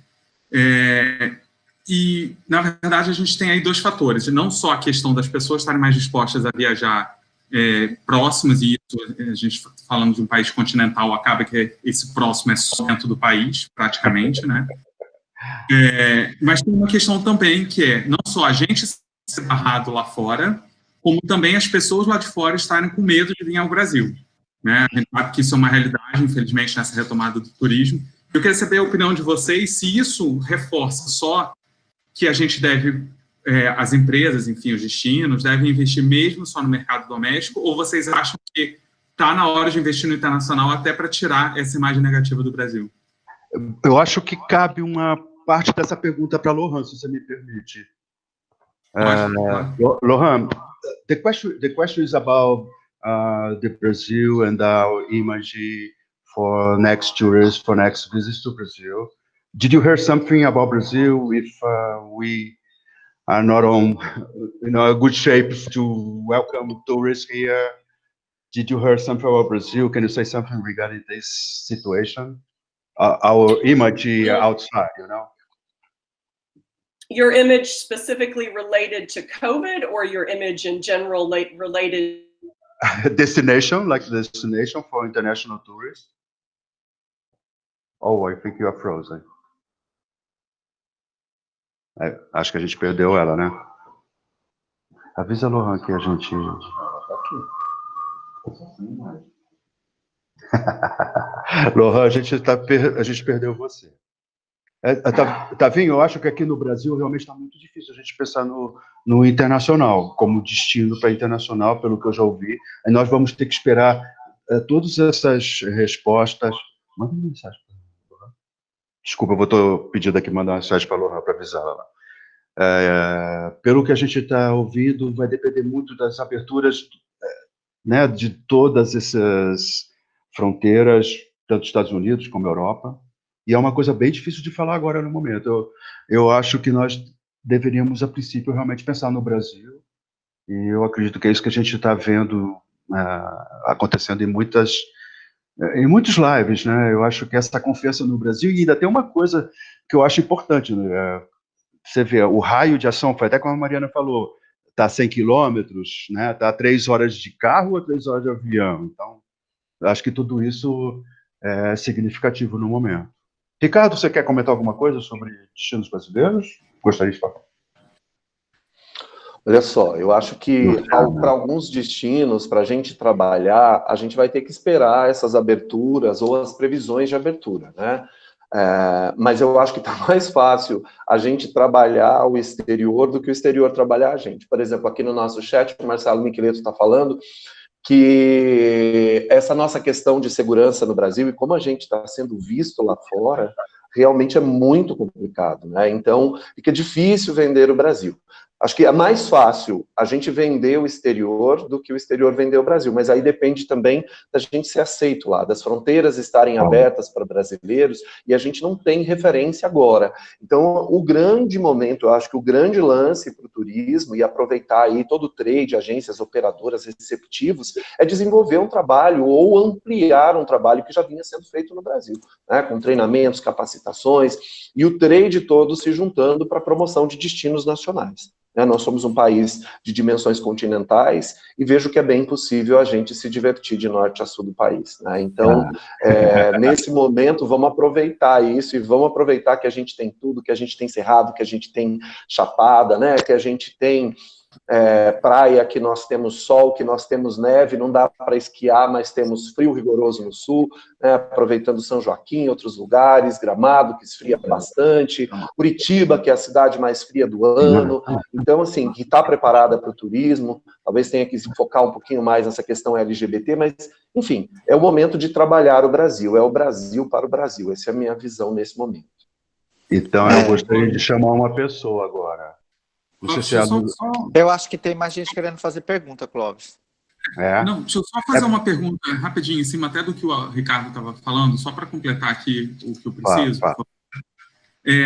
e, na verdade, a gente tem aí dois fatores, não só a questão das pessoas estarem mais dispostas a viajar próximas, e isso, a gente falando de um país continental, acaba que esse próximo é só dentro do país, praticamente, né, mas tem uma questão também que é, não só a gente ser barrado lá fora, como também as pessoas lá de fora estarem com medo de vir ao Brasil, né? A gente sabe que isso é uma realidade, infelizmente, nessa retomada do turismo. Eu queria saber a opinião de vocês, se isso reforça só que a gente deve, as empresas, enfim, os destinos, devem investir mesmo só no mercado doméstico, ou vocês acham que está na hora de investir no internacional até para tirar essa imagem negativa do Brasil?
Eu acho que cabe uma parte dessa pergunta para Lohan, se você me permite. Lohan, the question is about the Brazil and our image for next tourists, for next visits to Brazil. Did you hear something about Brazil if we are not on, a good shape to welcome tourists here? Did you hear something about Brazil? Can you say something regarding this situation? Our image outside,
Your image specifically related to COVID, or your image in general related?
Destination, like destination for international tourists. Oh, I think you are frozen. Acho que a gente perdeu ela, né? Avisa a Lohan que a gente... Lohan, a gente perdeu você. Tavinho, eu acho que aqui no Brasil realmente está muito difícil a gente pensar no internacional, como destino para internacional, pelo que eu já ouvi. Aí nós vamos ter que esperar todas essas respostas Manda uma mensagem para ela. Desculpa, eu estou pedindo aqui mandar uma mensagem para a Lohan para avisar ela. Pelo que a gente está ouvindo, vai depender muito das aberturas, né, de todas essas fronteiras, tanto Estados Unidos como Europa, e é uma coisa bem difícil de falar agora no momento. Eu acho que nós deveríamos, a princípio, realmente pensar no Brasil, e eu acredito que é isso que a gente está vendo acontecendo em muitos lives, né? Eu acho que essa confiança no Brasil, e ainda tem uma coisa que eu acho importante, né? Você vê, o raio de ação, foi até como a Mariana falou, está a 100 quilômetros, né? Está a 3 horas de carro ou 3 horas de avião. Então, eu acho que tudo isso é significativo no momento. Ricardo, você quer comentar alguma coisa sobre destinos brasileiros? Gostaria de falar.
Olha só, eu acho que para alguns destinos, para a gente trabalhar, a gente vai ter que esperar essas aberturas ou as previsões de abertura, né? Mas eu acho que está mais fácil a gente trabalhar o exterior do que o exterior trabalhar a gente. Por exemplo, aqui no nosso chat, o Marcelo Miqueleto está falando que essa nossa questão de segurança no Brasil e como a gente está sendo visto lá fora, realmente é muito complicado, né? Então, fica difícil vender o Brasil. Acho que é mais fácil a gente vender o exterior do que o exterior vender o Brasil, mas aí depende também da gente ser aceito lá, das fronteiras estarem abertas para brasileiros, e a gente não tem referência agora. Então, o grande momento, eu acho que o grande lance para o turismo, e aproveitar aí todo o trade, agências, operadoras, receptivos, é desenvolver um trabalho ou ampliar um trabalho que já vinha sendo feito no Brasil, né, com treinamentos, capacitações, e o trade todo se juntando para a promoção de destinos nacionais. Nós somos um país de dimensões continentais e vejo que é bem possível a gente se divertir de norte a sul do país, né? Então, nesse momento, vamos aproveitar isso e vamos aproveitar que a gente tem tudo, que a gente tem Cerrado, que a gente tem Chapada, né? Que a gente tem praia, que nós temos sol, que nós temos neve, não dá para esquiar, mas temos frio rigoroso no sul, né, aproveitando São Joaquim, outros lugares, Gramado, que esfria bastante, Curitiba, que é a cidade mais fria do ano. Então, assim, que está preparada para o turismo, talvez tenha que se focar um pouquinho mais nessa questão LGBT, mas, enfim, é o momento de trabalhar o Brasil, é o Brasil para o Brasil, essa é a minha visão nesse momento.
Então, eu gostaria de chamar uma pessoa agora.
Eu acho que tem mais gente querendo fazer pergunta, Clóvis.
Não, deixa eu só fazer uma pergunta rapidinho, em cima até do que o Ricardo estava falando, só para completar aqui o que eu preciso.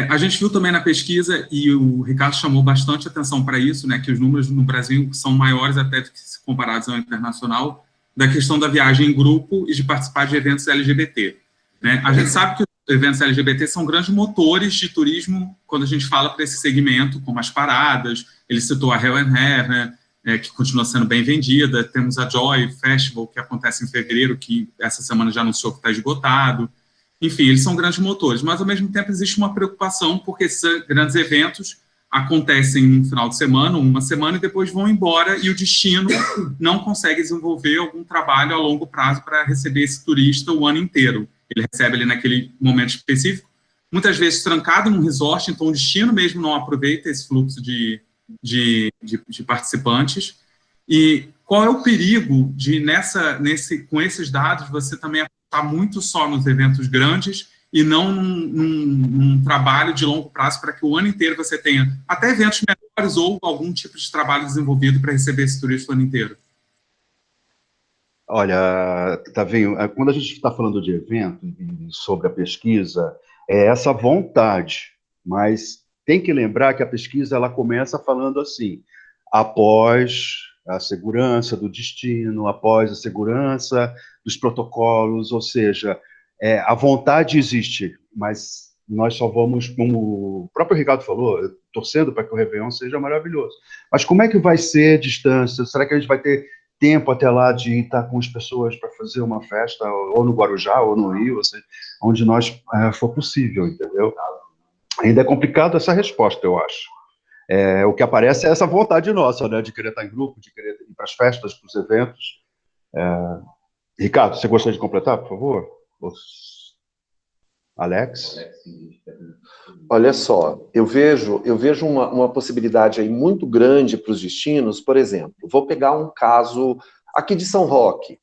A gente viu também na pesquisa, e o Ricardo chamou bastante atenção para isso, né, que os números no Brasil são maiores até do que se comparados ao internacional, da questão da viagem em grupo e de participar de eventos LGBT. Né? A gente sabe que os eventos LGBT são grandes motores de turismo quando a gente fala para esse segmento, como as paradas, ele citou a Hell and Hair, né, que continua sendo bem vendida, temos a Joy Festival, que acontece em fevereiro, que essa semana já anunciou que está esgotado. Enfim, eles são grandes motores, mas ao mesmo tempo existe uma preocupação, porque esses grandes eventos acontecem um final de semana, uma semana, e depois vão embora, e o destino não consegue desenvolver algum trabalho a longo prazo para receber esse turista o ano inteiro. Ele recebe ele naquele momento específico, muitas vezes trancado num resort, então o destino mesmo não aproveita esse fluxo de participantes. E qual é o perigo de, com esses dados, você também apostar muito só nos eventos grandes e não num trabalho de longo prazo para que o ano inteiro você tenha até eventos menores ou algum tipo de trabalho desenvolvido para receber esse turista o ano inteiro?
Olha, Tavinho, quando a gente está falando de evento e sobre a pesquisa, é essa vontade, mas tem que lembrar que a pesquisa ela começa falando assim, após a segurança do destino, após a segurança dos protocolos, ou seja, a vontade existe, mas nós só vamos, como o próprio Ricardo falou, torcendo para que o Réveillon seja maravilhoso. Mas como é que vai ser a distância? Será que a gente vai ter tempo até lá de estar com as pessoas para fazer uma festa, ou no Guarujá, ou no Rio, ou seja, onde nós for possível, entendeu? Ainda é complicado essa resposta, eu acho. O que aparece é essa vontade nossa, né, de querer estar em grupo, de querer ir para as festas, para os eventos. Ricardo, você gostaria de completar, por favor? Alex?
Olha só, eu vejo uma possibilidade aí muito grande para os destinos. Por exemplo, vou pegar um caso aqui de São Roque,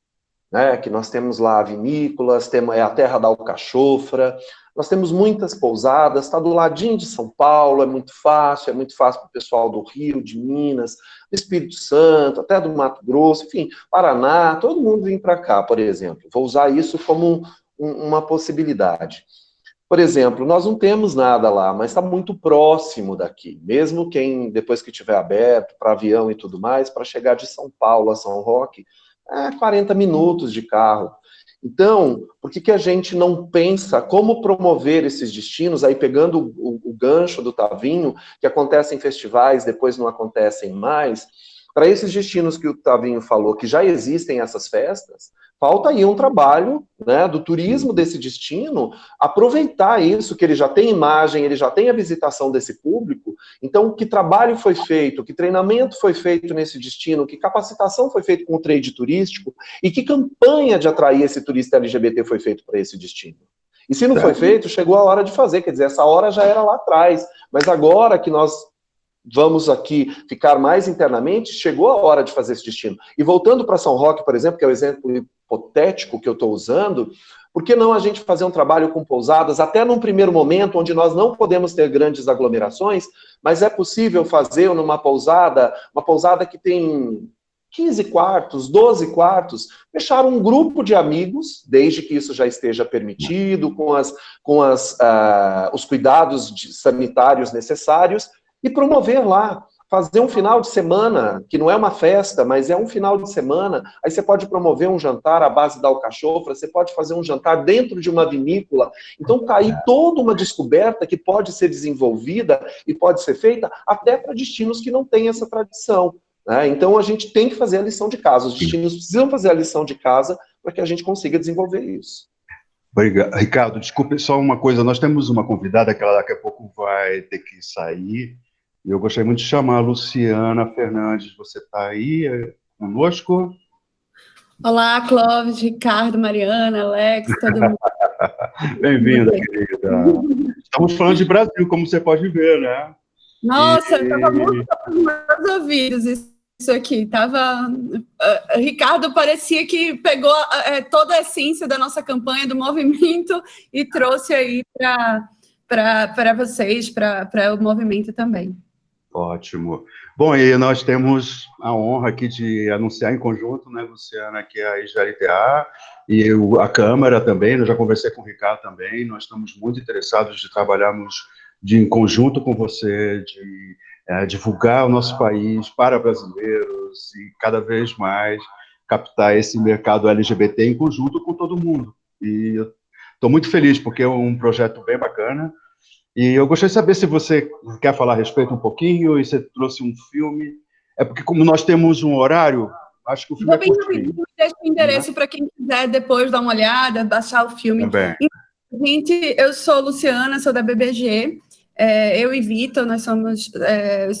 né, que nós temos lá vinícolas, é a terra da alcachofra, nós temos muitas pousadas, está do ladinho de São Paulo, é muito fácil para o pessoal do Rio, de Minas, do Espírito Santo, até do Mato Grosso, enfim, Paraná, todo mundo vem para cá, por exemplo. Vou usar isso como uma possibilidade. Por exemplo, nós não temos nada lá, mas está muito próximo daqui. Mesmo quem, depois que tiver aberto, para avião e tudo mais, para chegar de São Paulo a São Roque, 40 minutos de carro. Então, por que a gente não pensa como promover esses destinos, aí pegando o gancho do Tavinho, que acontece em festivais, depois não acontecem mais, para esses destinos que o Tavinho falou, que já existem essas festas, falta aí um trabalho, né, do turismo desse destino, aproveitar isso, que ele já tem imagem, ele já tem a visitação desse público. Então, que trabalho foi feito, que treinamento foi feito nesse destino, que capacitação foi feita com o trade turístico, e que campanha de atrair esse turista LGBT foi feito para esse destino. E se não foi feito, chegou a hora de fazer, quer dizer, essa hora já era lá atrás, mas agora que nós vamos aqui ficar mais internamente, chegou a hora de fazer esse destino. E voltando para São Roque, por exemplo, que é o exemplo hipotético que eu estou usando, por que não a gente fazer um trabalho com pousadas, até num primeiro momento, onde nós não podemos ter grandes aglomerações, mas é possível fazer numa pousada, uma pousada que tem 15 quartos, 12 quartos, fechar um grupo de amigos, desde que isso já esteja permitido, com os cuidados sanitários necessários, e promover lá, fazer um final de semana, que não é uma festa, mas é um final de semana, aí você pode promover um jantar à base da alcachofra, você pode fazer um jantar dentro de uma vinícola, então está aí toda uma descoberta que pode ser desenvolvida e pode ser feita até para destinos que não têm essa tradição, né? Então a gente tem que fazer a lição de casa, os destinos precisam fazer a lição de casa para que a gente consiga desenvolver isso.
Obrigado. Ricardo, desculpe, só uma coisa, nós temos uma convidada que ela daqui a pouco vai ter que sair, e eu gostaria muito de chamar a Luciana Fernandes. Você está aí conosco?
Olá, Clóvis, Ricardo, Mariana, Alex, todo mundo.
Bem-vinda, querida. Estamos falando de Brasil, como você pode ver, né?
Nossa, eu estava muito nos meus ouvidos isso aqui. Ricardo parecia que pegou toda a essência da nossa campanha, do movimento, e trouxe aí para vocês, para o movimento também.
Ótimo. Bom, e nós temos a honra aqui de anunciar em conjunto, né, Luciana, que é a IGLTA e a Câmara também. Eu já conversei com o Ricardo também. Nós estamos muito interessados de trabalharmos em conjunto com você, de divulgar o nosso país para brasileiros e cada vez mais captar esse mercado LGBT em conjunto com todo mundo. E eu estou muito feliz porque é um projeto bem bacana. E eu gostaria de saber se você quer falar a respeito um pouquinho, e você trouxe um filme. É porque, como nós temos um horário, acho que o filme é curtinho.
Deixa o endereço para quem quiser depois dar uma olhada, baixar o filme.
Também.
Gente, eu sou Luciana, sou da BBG. Eu e Vitor, nós somos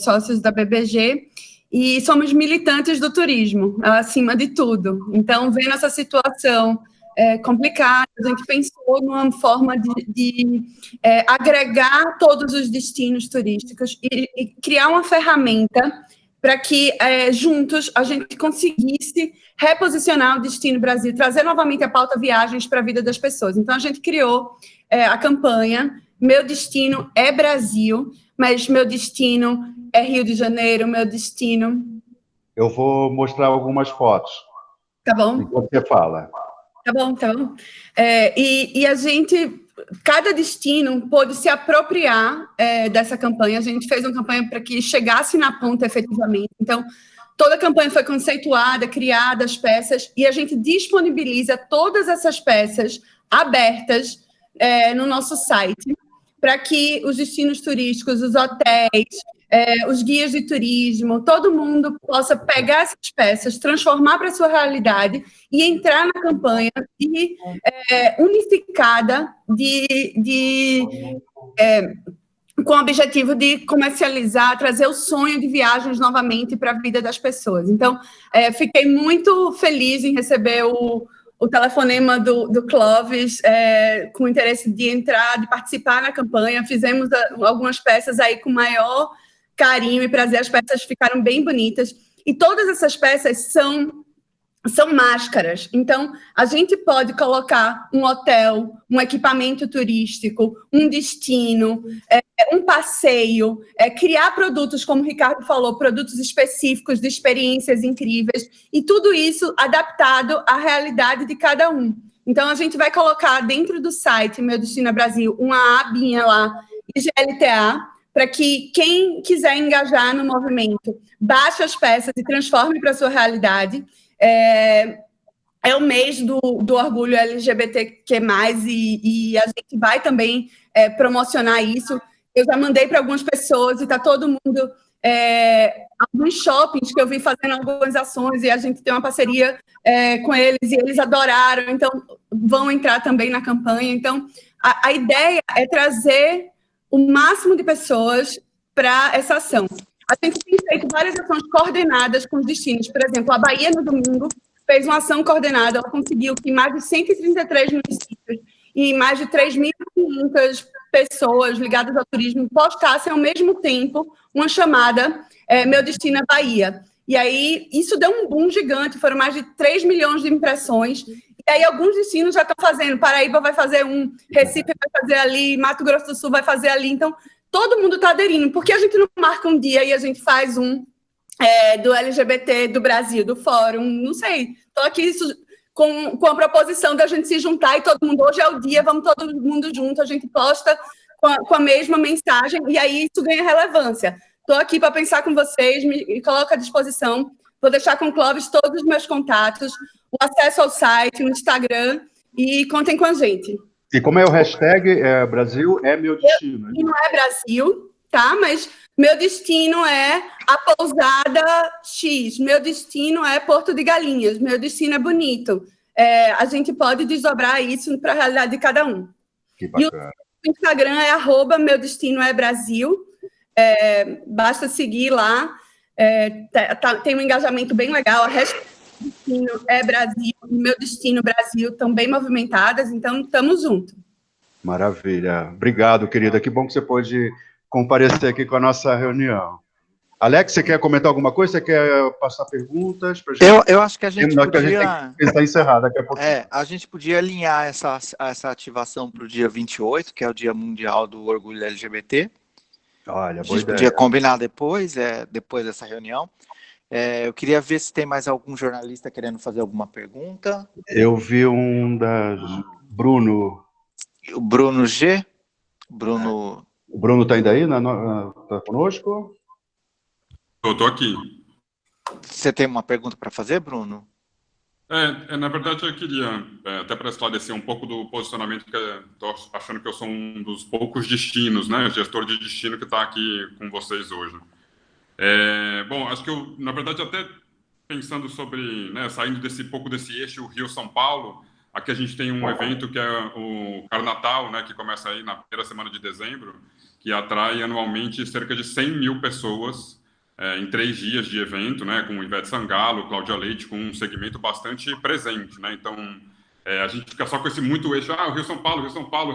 sócios da BBG e somos militantes do turismo, acima de tudo. Então, vendo essa situação complicada, a gente pensou numa forma de agregar todos os destinos turísticos e criar uma ferramenta para que, juntos, a gente conseguisse reposicionar o Destino Brasil, trazer novamente a pauta viagens para a vida das pessoas. Então, a gente criou a campanha Meu Destino é Brasil, mas meu destino é Rio de Janeiro, meu destino...
Eu vou mostrar algumas fotos.
Tá bom.
Enquanto você fala.
Tá bom, tá bom. E a gente, cada destino pôde se apropriar dessa campanha. A gente fez uma campanha para que chegasse na ponta efetivamente. Então, toda a campanha foi conceituada, criada, as peças, e a gente disponibiliza todas essas peças abertas no nosso site, para que os destinos turísticos, os hotéis, os guias de turismo, todo mundo possa pegar essas peças, transformar para a sua realidade e entrar na campanha unificada com o objetivo de comercializar, trazer o sonho de viagens novamente para a vida das pessoas. Então, fiquei muito feliz em receber o telefonema do Clóvis, com interesse de entrar, de participar na campanha. Fizemos algumas peças aí com maior carinho e prazer, as peças ficaram bem bonitas, e todas essas peças são são máscaras. Então, a gente pode colocar um hotel, um equipamento turístico, um destino, um passeio, criar produtos, como o Ricardo falou, produtos específicos de experiências incríveis, e tudo isso adaptado à realidade de cada um. Então, a gente vai colocar dentro do site Meu Destino Brasil uma abinha lá, IGLTA, para que quem quiser engajar no movimento baixe as peças e transforme para a sua realidade. É o mês do orgulho LGBTQ+, e a gente vai também promocionar isso. Eu já mandei para algumas pessoas e está todo mundo... alguns shoppings que eu vi fazendo algumas ações e a gente tem uma parceria com eles e eles adoraram, então vão entrar também na campanha. Então, a ideia é trazer o máximo de pessoas para essa ação. A gente tem feito várias ações coordenadas com os destinos. Por exemplo, a Bahia, no domingo, fez uma ação coordenada. Ela conseguiu que mais de 133 municípios e mais de 3.500 pessoas ligadas ao turismo postassem ao mesmo tempo uma chamada Meu Destino é Bahia. E aí, isso deu um boom gigante, foram mais de 3 milhões de impressões. E aí, alguns destinos já estão fazendo. Paraíba vai fazer um, Recife vai fazer ali, Mato Grosso do Sul vai fazer ali. Então, todo mundo está aderindo. Por que a gente não marca um dia e a gente faz um do LGBT do Brasil, do Fórum? Não sei. Estou aqui com a proposição da gente se juntar e todo mundo, hoje é o dia, vamos todo mundo junto, a gente posta com a mesma mensagem e aí isso ganha relevância. Estou aqui para pensar com vocês, me coloco à disposição, vou deixar com o Clóvis todos os meus contatos, o acesso ao site, o Instagram, e contem com a gente.
E como é o hashtag Brasil é meu destino?
Não é Brasil, tá? Mas meu destino é a pousada X, meu destino é Porto de Galinhas, meu destino é Bonito. A gente pode desdobrar isso para a realidade de cada um.
Que bacana.
E o Instagram é @meudestinoebrasil. Basta seguir lá. Tem um engajamento bem legal. A hashtag Destino é Brasil, Meu Destino Brasil estão bem movimentadas, então estamos juntos.
Maravilha. Obrigado, querida. Que bom que você pôde comparecer aqui com a nossa reunião. Alex, você quer comentar alguma coisa? Você quer passar perguntas para gente?
Eu acho que a gente podia...
Está encerrado daqui a pouco.
A gente podia alinhar essa ativação para o dia 28, que é o Dia Mundial do Orgulho LGBT.
Olha, boa ideia.
A gente podia combinar depois dessa reunião. Eu queria ver se tem mais algum jornalista querendo fazer alguma pergunta.
Eu vi um da Bruno.
O Bruno G. Bruno...
O Bruno está ainda aí? Está conosco?
Eu estou aqui.
Você tem uma pergunta para fazer, Bruno?
Na verdade, eu queria, até para esclarecer um pouco do posicionamento, que estou achando que eu sou um dos poucos destinos, né, gestor de destino que está aqui com vocês hoje. Bom, acho que eu, na verdade, até pensando sobre, né, saindo pouco desse eixo Rio-São Paulo, aqui a gente tem um evento que é o Carnatal, né, que começa aí na primeira semana de dezembro, que atrai anualmente cerca de 100 mil pessoas em 3 dias de evento, né, com Ivete Sangalo, Cláudia Leite, com um segmento bastante presente, né, então a gente fica só com esse muito eixo, o Rio-São Paulo,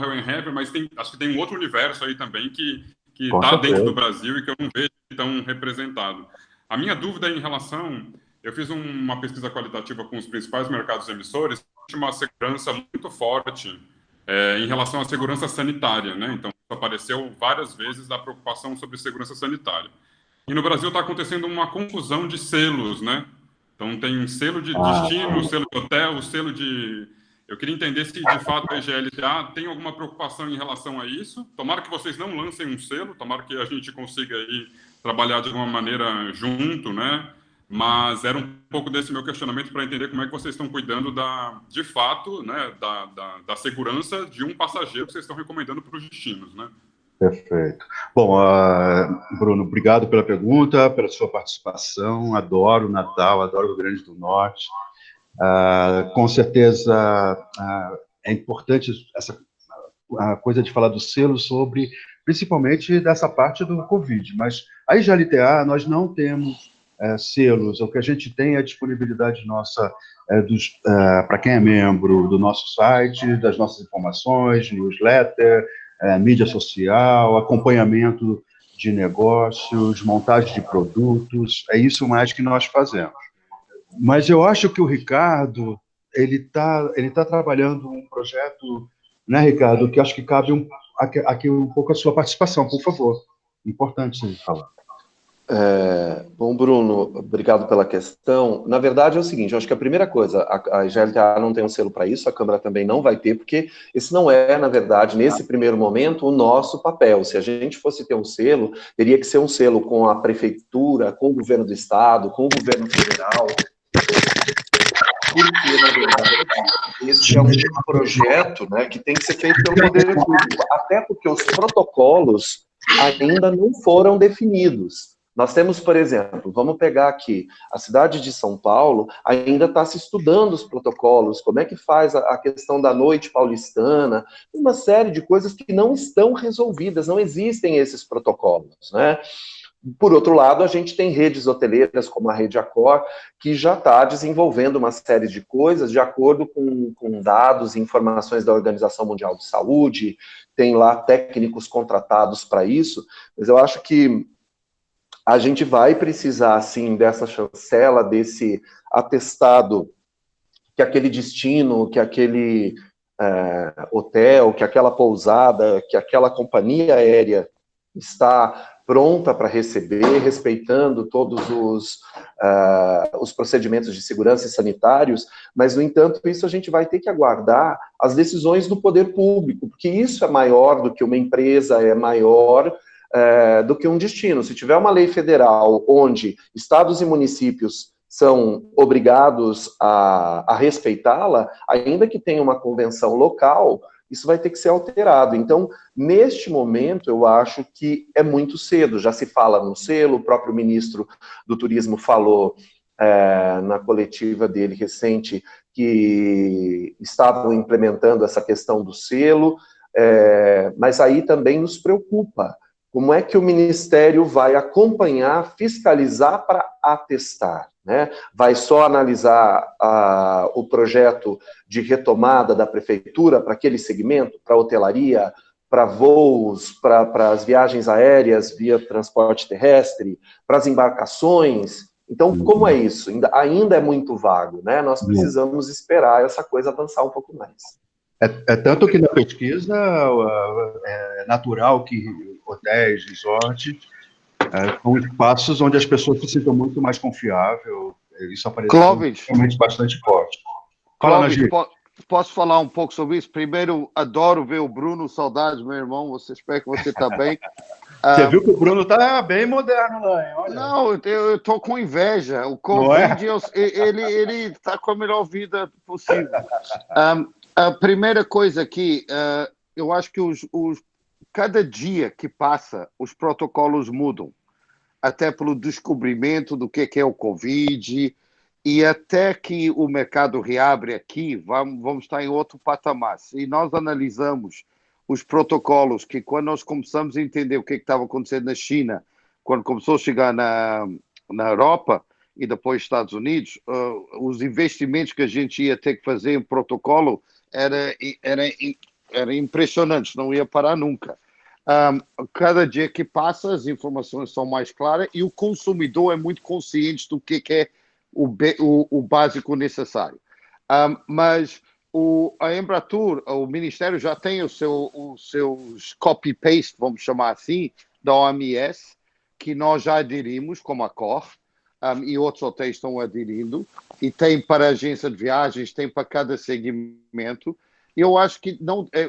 Hell and Heaven, mas acho que tem um outro universo aí também que está dentro do Brasil e que eu não vejo tão representado. A minha dúvida é em relação, eu fiz uma pesquisa qualitativa com os principais mercados emissores, uma segurança muito forte em relação à segurança sanitária, né, então apareceu várias vezes a preocupação sobre segurança sanitária. E no Brasil está acontecendo uma confusão de selos, né? Então tem um selo de destino, selo de hotel, selo de... Eu queria entender se, de fato, a IGLTA tem alguma preocupação em relação a isso. Tomara que vocês não lancem um selo, tomara que a gente consiga aí trabalhar de alguma maneira junto, né? Mas era um pouco desse meu questionamento para entender como é que vocês estão cuidando, de fato, né, da segurança de um passageiro que vocês estão recomendando para os destinos, né?
Perfeito. Bom, Bruno, obrigado pela pergunta, pela sua participação. Adoro o Natal, adoro o Rio Grande do Norte. Com certeza é importante a coisa de falar do selo sobre, principalmente dessa parte do Covid, mas a IGLTA nós não temos selos, o que a gente tem é a disponibilidade nossa para quem é membro do nosso site, das nossas informações, newsletter, mídia social, acompanhamento de negócios, montagem de produtos, é isso mais que nós fazemos. Mas eu acho que o Ricardo, ele tá trabalhando um projeto, né, Ricardo, que acho que cabe aqui um pouco a sua participação, por favor. Importante você falar.
Bom, Bruno, obrigado pela questão. Na verdade é o seguinte, eu acho que a primeira coisa, a GLTA não tem um selo para isso, a Câmara também não vai ter, porque esse não é, na verdade, nesse primeiro momento, o nosso papel. Se a gente fosse ter um selo, teria que ser um selo com a Prefeitura, com o Governo do Estado, com o Governo Federal, porque, na verdade, esse é um projeto, né, que tem que ser feito pelo Poder Público, até porque os protocolos ainda não foram definidos. Nós temos, por exemplo, vamos pegar aqui, a cidade de São Paulo ainda está se estudando os protocolos, como é que faz a questão da noite paulistana, uma série de coisas que não estão resolvidas, não existem esses protocolos, né? Por outro lado, a gente tem redes hoteleiras, como a Rede Accor, que já está desenvolvendo uma série de coisas de acordo com dados e informações da Organização Mundial de Saúde, tem lá técnicos contratados para isso, mas eu acho que a gente vai precisar, sim, dessa chancela, desse atestado que aquele destino, que aquele hotel, que aquela pousada, que aquela companhia aérea está pronta para receber, respeitando todos os procedimentos de segurança e sanitários, mas, no entanto, isso a gente vai ter que aguardar as decisões do poder público, porque isso é maior do que uma empresa, é maior do que um destino. Se tiver uma lei federal onde estados e municípios são obrigados a respeitá-la, ainda que tenha uma convenção local, isso vai ter que ser alterado. Então, neste momento, eu acho que é muito cedo. Já se fala no selo, o próprio ministro do Turismo falou na coletiva dele recente que estavam implementando essa questão do selo, mas aí também nos preocupa. Como é que o Ministério vai acompanhar, fiscalizar para atestar? Né? Vai só analisar o projeto de retomada da Prefeitura para aquele segmento, para hotelaria, para voos, para as viagens aéreas via transporte terrestre, para as embarcações? Então, como é isso? Ainda é muito vago, né? Nós precisamos esperar essa coisa avançar um pouco mais.
É tanto que na pesquisa é natural que hotéis, resorts, são espaços onde as pessoas se sintam muito mais confiáveis. Isso apareceu realmente bastante forte. Fala, Najib.
Posso falar um pouco sobre isso? Primeiro, adoro ver o Bruno, saudades, meu irmão, espero que você está bem.
Você viu que o Bruno está bem moderno lá, hein? Olha.
Não, eu estou com inveja. O Covid, ele está com a melhor vida possível. A primeira coisa aqui, eu acho que cada dia que passa, os protocolos mudam, até pelo descobrimento do que é o Covid, e até que o mercado reabre aqui, vamos estar em outro patamar. E nós analisamos os protocolos que, quando nós começamos a entender o que estava acontecendo na China, quando começou a chegar na Europa e depois Estados Unidos, os investimentos que a gente ia ter que fazer em protocolo era impressionante, não ia parar nunca. Cada dia que passa, as informações são mais claras e o consumidor é muito consciente do que é o básico necessário. Mas a Embratur, o Ministério já tem os seus copy-paste, vamos chamar assim, da OMS, que nós já aderimos, como a COR, e outros hotéis estão aderindo, e tem para a agência de viagens, tem para cada segmento. Eu acho que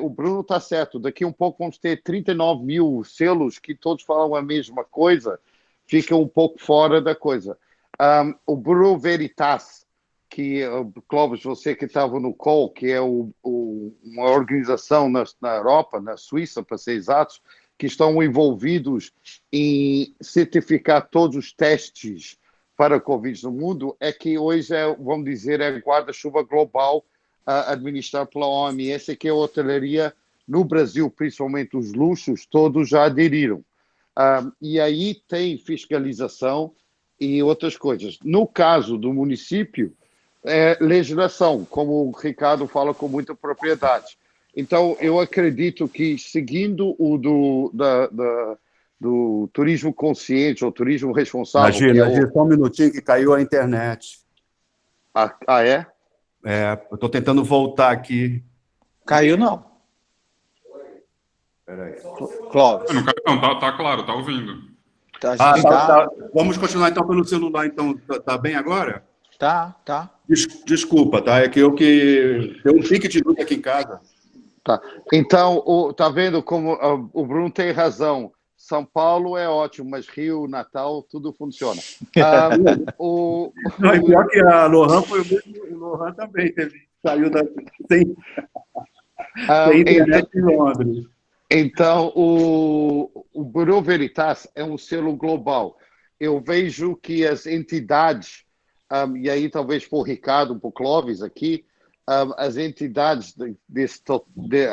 o Bruno está certo, daqui um pouco vamos ter 39 mil selos que todos falam a mesma coisa, fica um pouco fora da coisa. O Bureau Veritas, que, Clóvis, você que estava no COL, que é uma organização na Europa, na Suíça, para ser exatos, que estão envolvidos em certificar todos os testes para a Covid no mundo, é que hoje vamos dizer, é guarda-chuva global administrado pela OMS, que a hotelaria no Brasil, principalmente os luxos, todos já aderiram. E aí tem fiscalização e outras coisas. No caso do município, legislação, como o Ricardo fala com muita propriedade. Então, eu acredito que, seguindo o do turismo consciente ou turismo responsável...
Imagina, só um minutinho que caiu a internet.
É?
Eu estou tentando voltar aqui.
Caiu, não.
Peraí.
Clóvis.
Não caiu, não, tá claro, tá ouvindo.
Vamos continuar então pelo celular, então. Tá bem agora?
Tá.
Desculpa, tá? É que tem um pique de luz aqui em casa.
Tá. Então, tá vendo como o Bruno tem razão. São Paulo é ótimo, mas Rio, Natal, tudo funciona.
Não, e pior que a Lohan foi o mesmo. O Lohan também saiu da. Tem internet em Londres.
Então, o Bureau Veritas é um selo global. Eu vejo que as entidades, e aí talvez por Ricardo, por Clóvis aqui, as entidades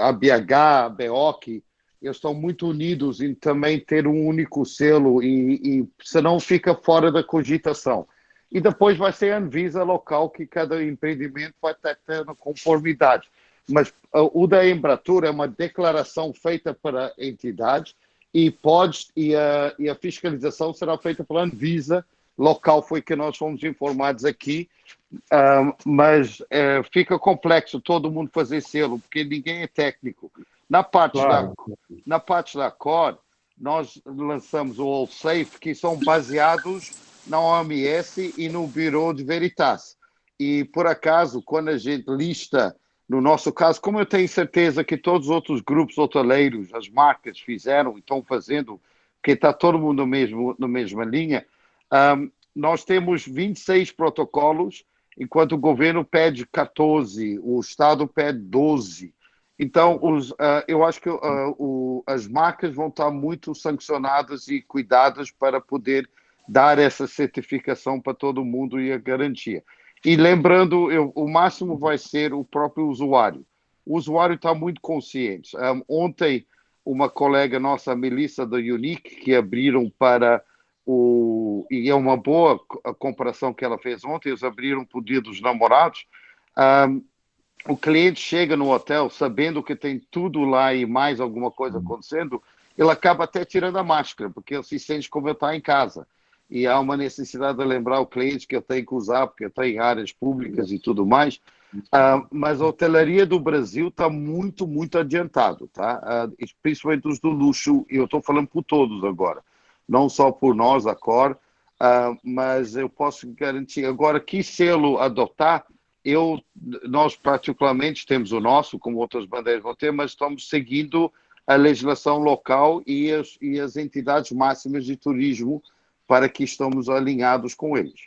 a BH, a BEOC, eles estão muito unidos em também ter um único selo e senão fica fora da cogitação. E depois vai ser a Anvisa local que cada empreendimento vai estar tendo conformidade. Mas o da Embratur é uma declaração feita para entidades e a fiscalização será feita pela Anvisa local, foi que nós fomos informados aqui, mas fica complexo todo mundo fazer selo, porque ninguém é técnico. Na parte da COR, nós lançamos o All Safe, que são baseados na OMS e no Bureau de Veritas. E, por acaso, quando a gente lista, no nosso caso, como eu tenho certeza que todos os outros grupos hoteleiros, as marcas fizeram e estão fazendo, porque está todo mundo na mesma linha, nós temos 26 protocolos, enquanto o governo pede 14, o Estado pede 12. Então, eu acho que as marcas vão estar muito sancionadas e cuidadas para poder dar essa certificação para todo mundo e a garantia. E lembrando, o máximo vai ser o próprio usuário. O usuário está muito consciente. Ontem, uma colega nossa, a Melissa da Unique, que abriram para e é uma boa comparação que ela fez ontem, eles abriram para o Dia dos Namorados. O cliente chega no hotel sabendo que tem tudo lá e mais alguma coisa acontecendo, ele acaba até tirando a máscara, porque ele se sente como eu estou em casa. E há uma necessidade de lembrar o cliente que eu tenho que usar, porque eu tenho em áreas públicas e tudo mais. Mas a hotelaria do Brasil está muito, muito adiantado, tá? Principalmente os do luxo, e eu estou falando por todos agora, não só por nós, a COR, mas eu posso garantir. Agora, que selo adotar, nós particularmente temos o nosso, como outras bandeiras vão ter, mas estamos seguindo a legislação local e as entidades máximas de turismo para que estamos alinhados com eles.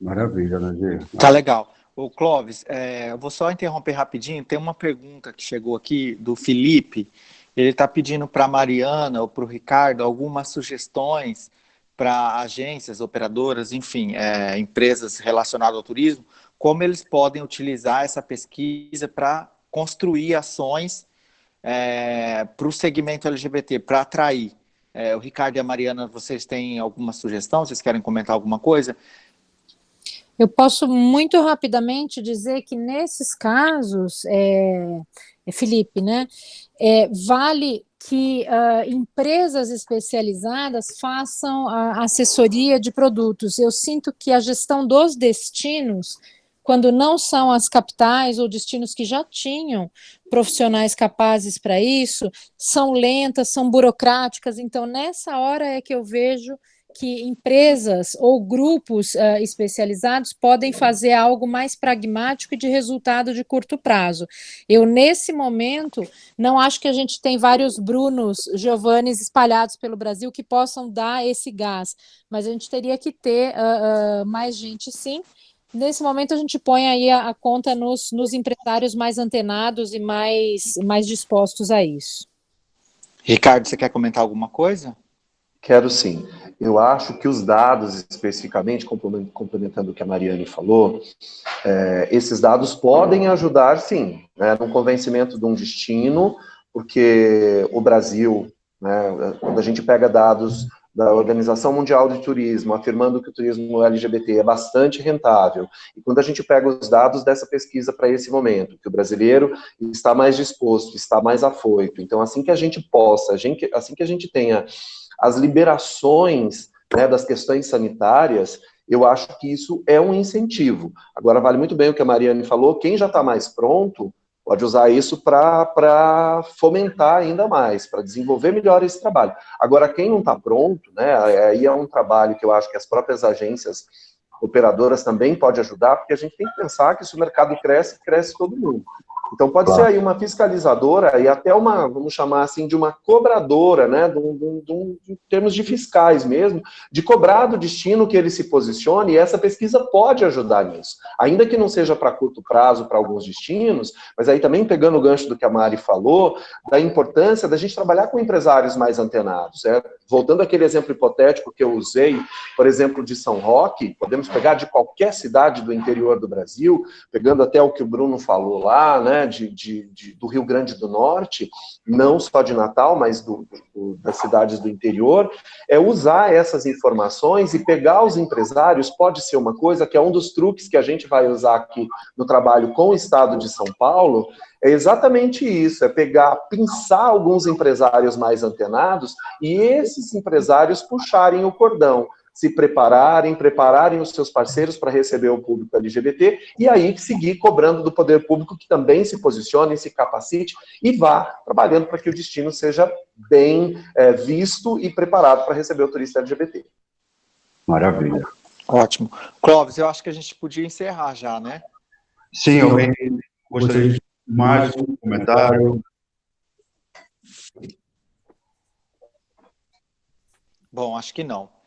Maravilha, Nadir.
Tá legal. Ô, Clóvis, eu vou só interromper rapidinho, tem uma pergunta que chegou aqui do Felipe, ele está pedindo para a Mariana ou para o Ricardo algumas sugestões para agências, operadoras, enfim, empresas relacionadas ao turismo, como eles podem utilizar essa pesquisa para construir ações para o segmento LGBT, para atrair. O Ricardo e a Mariana, vocês têm alguma sugestão? Vocês querem comentar alguma coisa?
Eu posso muito rapidamente dizer que nesses casos, Felipe, né, vale que empresas especializadas façam a assessoria de produtos. Eu sinto que a gestão dos destinos, quando não são as capitais ou destinos que já tinham profissionais capazes para isso, são lentas, são burocráticas. Então, nessa hora é que eu vejo que empresas ou grupos especializados podem fazer algo mais pragmático e de resultado de curto prazo. Eu, nesse momento, não acho que a gente tem vários Brunos, Giovannis espalhados pelo Brasil que possam dar esse gás, mas a gente teria que ter mais gente, sim. Nesse momento, a gente põe aí a conta nos empresários mais antenados e mais dispostos a isso.
Ricardo, você quer comentar alguma coisa?
Quero sim. Eu acho que os dados, especificamente, complementando o que a Mariane falou, esses dados podem ajudar, sim, né, no convencimento de um destino, porque o Brasil, né, quando a gente pega dados da Organização Mundial de Turismo, afirmando que o turismo LGBT é bastante rentável, e quando a gente pega os dados dessa pesquisa para esse momento, que o brasileiro está mais disposto, está mais afoito, então assim que a gente possa, assim que a gente tenha as liberações, né, das questões sanitárias, eu acho que isso é um incentivo. Agora, vale muito bem o que a Mariane falou, quem já está mais pronto pode usar isso para fomentar ainda mais, para desenvolver melhor esse trabalho. Agora, quem não está pronto, né, aí é um trabalho que eu acho que as próprias agências operadoras também podem ajudar, porque a gente tem que pensar que se o mercado cresce, cresce todo mundo. Então, pode ser aí uma fiscalizadora e até uma, vamos chamar assim, de uma cobradora, né, em termos de fiscais mesmo, de cobrar do destino que ele se posicione, e essa pesquisa pode ajudar nisso. Ainda que não seja para curto prazo para alguns destinos, mas aí também pegando o gancho do que a Mari falou, da importância da gente trabalhar com empresários mais antenados. Voltando àquele exemplo hipotético que eu usei, por exemplo, de São Roque, podemos pegar de qualquer cidade do interior do Brasil, pegando até o que o Bruno falou lá, né, do Rio Grande do Norte, não só de Natal, mas das cidades do interior, usar essas informações e pegar os empresários, pode ser uma coisa que é um dos truques que a gente vai usar aqui no trabalho com o Estado de São Paulo, é exatamente isso, pinçar alguns empresários mais antenados e esses empresários puxarem o cordão, se prepararem os seus parceiros para receber o público LGBT, e aí seguir cobrando do poder público que também se posicione, se capacite e vá trabalhando para que o destino seja bem visto e preparado para receber o turista LGBT.
Maravilha.
Ótimo. Clóvis, eu acho que a gente podia encerrar já, né?
Sim, eu gostaria de mais um comentário.
Bom, acho que não.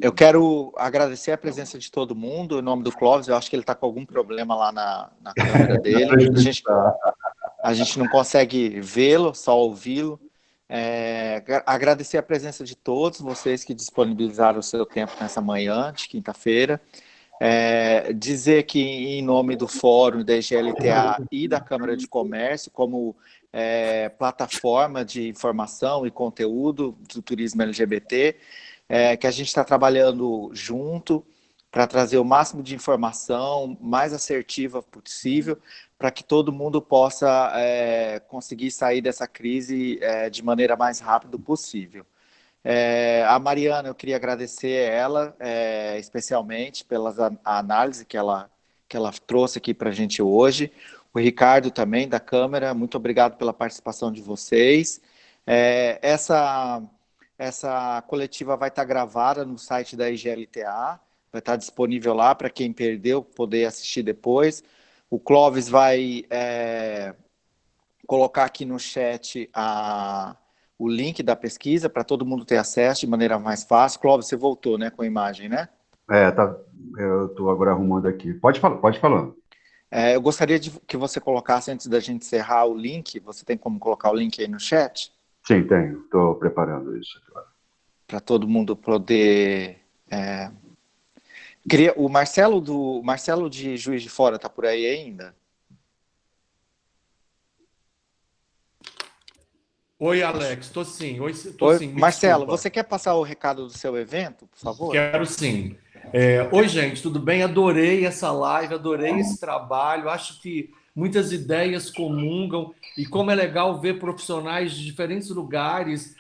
Eu quero agradecer a presença de todo mundo, em nome do Clóvis. Eu acho que ele está com algum problema lá na câmera dele. A gente não consegue vê-lo, só ouvi-lo. Agradecer a presença de todos vocês que disponibilizaram o seu tempo nessa manhã de quinta-feira. Dizer que, em nome do Fórum da IGLTA e da Câmara de Comércio, como plataforma de informação e conteúdo do turismo LGBT, que a gente está trabalhando junto para trazer o máximo de informação mais assertiva possível, para que todo mundo possa conseguir sair dessa crise de maneira mais rápida possível. A Mariana, eu queria agradecer ela, especialmente pela análise que ela trouxe aqui para a gente hoje. O Ricardo também, da Câmara, muito obrigado pela participação de vocês. Essa coletiva vai estar gravada no site da IGLTA, vai estar disponível lá para quem perdeu poder assistir depois. O Clóvis vai colocar aqui no chat o link da pesquisa para todo mundo ter acesso de maneira mais fácil. Clóvis, você voltou, né, com a imagem, né?
Eu estou agora arrumando aqui. Pode falando.
Eu gostaria que você colocasse, antes da gente encerrar, o link. Você tem como colocar o link aí no chat?
Sim, tenho. Estou preparando isso agora.
Para todo mundo poder... O Marcelo de Juiz de Fora está por aí ainda?
Oi, Alex. Estou sim. Oi, sim.
Marcelo,
desculpa.
Você quer passar o recado do seu evento, por favor?
Quero sim. Oi, gente, tudo bem? Adorei essa live, adorei esse trabalho. Acho que muitas ideias comungam e como é legal ver profissionais de diferentes lugares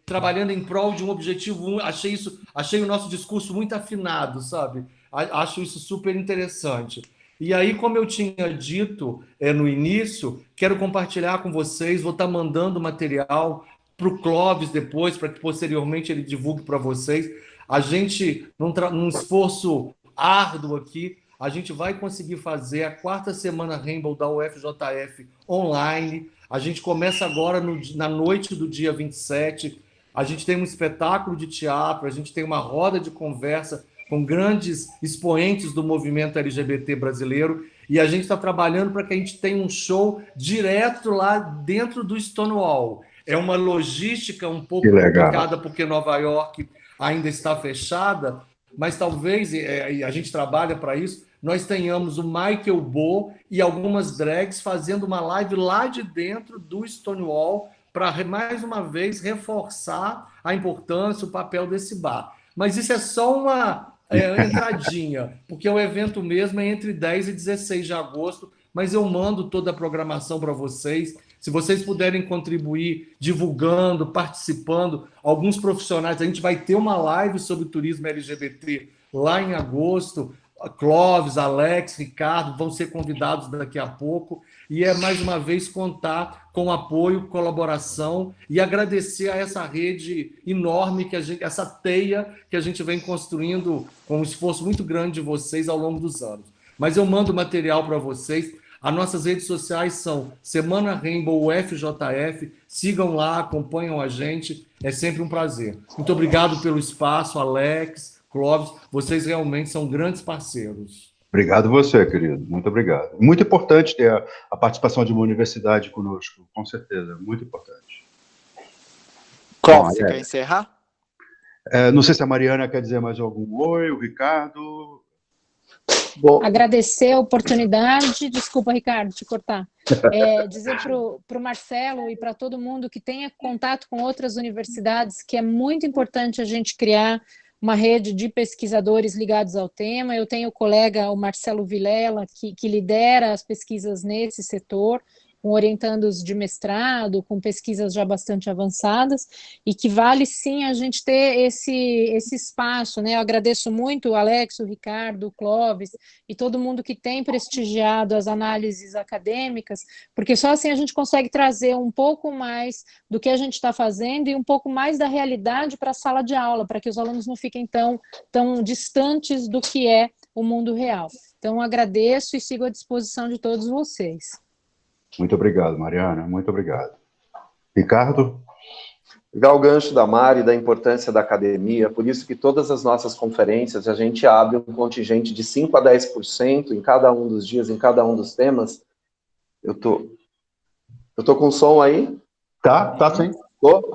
trabalhando em prol de um objetivo. Achei o nosso discurso muito afinado, sabe? Acho isso super interessante. E aí, como eu tinha dito no início, quero compartilhar com vocês, vou estar mandando material para o Clóvis depois, para que posteriormente ele divulgue para vocês. A gente, num esforço árduo aqui, a gente vai conseguir fazer a 4ª Semana Rainbow da UFJF online. A gente começa agora na noite do dia 27. A gente tem um espetáculo de teatro, a gente tem uma roda de conversa com grandes expoentes do movimento LGBT brasileiro, e a gente está trabalhando para que a gente tenha um show direto lá dentro do Stonewall. É uma logística um pouco complicada, porque Nova York ainda está fechada, mas talvez, a gente trabalha para isso, nós tenhamos o Michael Bo e algumas drags fazendo uma live lá de dentro do Stonewall para, mais uma vez, reforçar a importância, o papel desse bar. Mas isso é só uma entradinha, porque o evento mesmo é entre 10 e 16 de agosto, mas eu mando toda a programação para vocês. Se vocês puderem contribuir, divulgando, participando, alguns profissionais, a gente vai ter uma live sobre turismo LGBT lá em agosto. Clóvis, Alex, Ricardo vão ser convidados daqui a pouco, e é mais uma vez contar com apoio, colaboração e agradecer a essa rede enorme, essa teia que a gente vem construindo com um esforço muito grande de vocês ao longo dos anos. Mas eu mando material para vocês. As nossas redes sociais são Semana Rainbow UFJF, sigam lá, acompanham a gente, é sempre um prazer. Muito obrigado pelo espaço, Alex, Clóvis, vocês realmente são grandes parceiros.
Obrigado você, querido, muito obrigado. Muito importante ter a participação de uma universidade conosco, com certeza, muito importante.
Clóvis, você quer encerrar?
Não sei se a Mariana quer dizer mais algum oi, o Ricardo...
Bom. Agradecer a oportunidade, desculpa, Ricardo, te cortar, dizer para o Marcelo e para todo mundo que tenha contato com outras universidades, que é muito importante a gente criar uma rede de pesquisadores ligados ao tema. Eu tenho o colega, o Marcelo Vilela, que lidera as pesquisas nesse setor, com orientandos de mestrado, com pesquisas já bastante avançadas, e que vale sim a gente ter esse espaço, né? Eu agradeço muito o Alex, o Ricardo, o Clóvis e todo mundo que tem prestigiado as análises acadêmicas, porque só assim a gente consegue trazer um pouco mais do que a gente está fazendo e um pouco mais da realidade para a sala de aula, para que os alunos não fiquem tão distantes do que é o mundo real. Então, agradeço e sigo à disposição de todos vocês.
Muito obrigado, Mariana, muito obrigado. Ricardo?
Pegar o gancho da Mari, da importância da academia, por isso que todas as nossas conferências, a gente abre um contingente de 5% a 10% em cada um dos dias, em cada um dos temas. Eu tô com som aí?
Tá sim.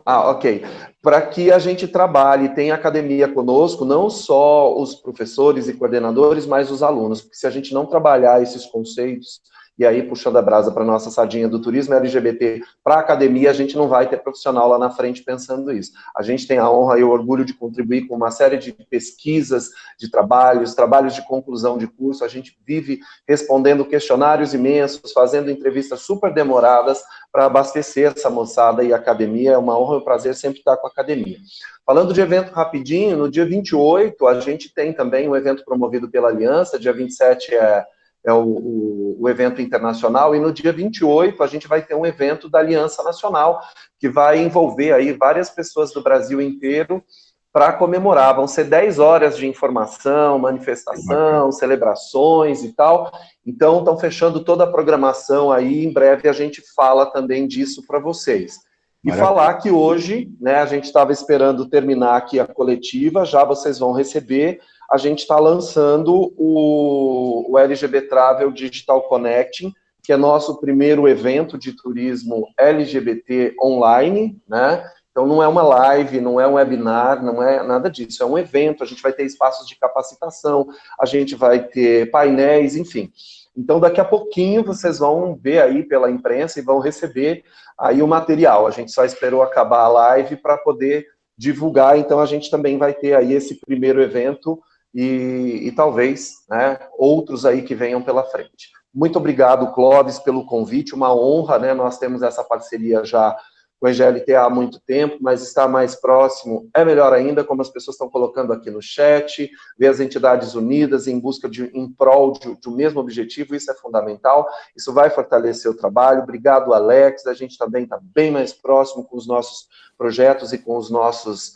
Ok. Para que a gente trabalhe, tenha academia conosco, não só os professores e coordenadores, mas os alunos, porque se a gente não trabalhar esses conceitos, e aí puxando a brasa para a nossa sardinha do turismo LGBT para a academia, a gente não vai ter profissional lá na frente pensando isso. A gente tem a honra e o orgulho de contribuir com uma série de pesquisas, de trabalhos de conclusão de curso, a gente vive respondendo questionários imensos, fazendo entrevistas super demoradas para abastecer essa moçada, e a academia é uma honra e um prazer sempre estar com a academia. Falando de evento rapidinho, no dia 28 a gente tem também um evento promovido pela Aliança, dia 27 é o evento internacional, e no dia 28 a gente vai ter um evento da Aliança Nacional, que vai envolver aí várias pessoas do Brasil inteiro para comemorar. Vão ser 10 horas de informação, manifestação, celebrações e tal. Então, estão fechando toda a programação aí, em breve a gente fala também disso para vocês. E falar que hoje, né, a gente estava esperando terminar aqui a coletiva, já vocês vão receber. A gente está lançando o LGBT Travel Digital Connecting, que é nosso primeiro evento de turismo LGBT online, né? Então, não é uma live, não é um webinar, não é nada disso, é um evento. A gente vai ter espaços de capacitação, a gente vai ter painéis, enfim. Então, daqui a pouquinho, vocês vão ver aí pela imprensa e vão receber aí o material. A gente só esperou acabar a live para poder divulgar, então a gente também vai ter aí esse primeiro evento, e talvez, né, outros aí que venham pela frente. Muito obrigado, Clóvis, pelo convite, uma honra, né, nós temos essa parceria já com a EGLTA há muito tempo, mas estar mais próximo é melhor ainda, como as pessoas estão colocando aqui no chat, ver as entidades unidas em busca em prol de um mesmo objetivo, isso é fundamental, isso vai fortalecer o trabalho. Obrigado, Alex, a gente também está bem mais próximo com os nossos projetos e com os nossos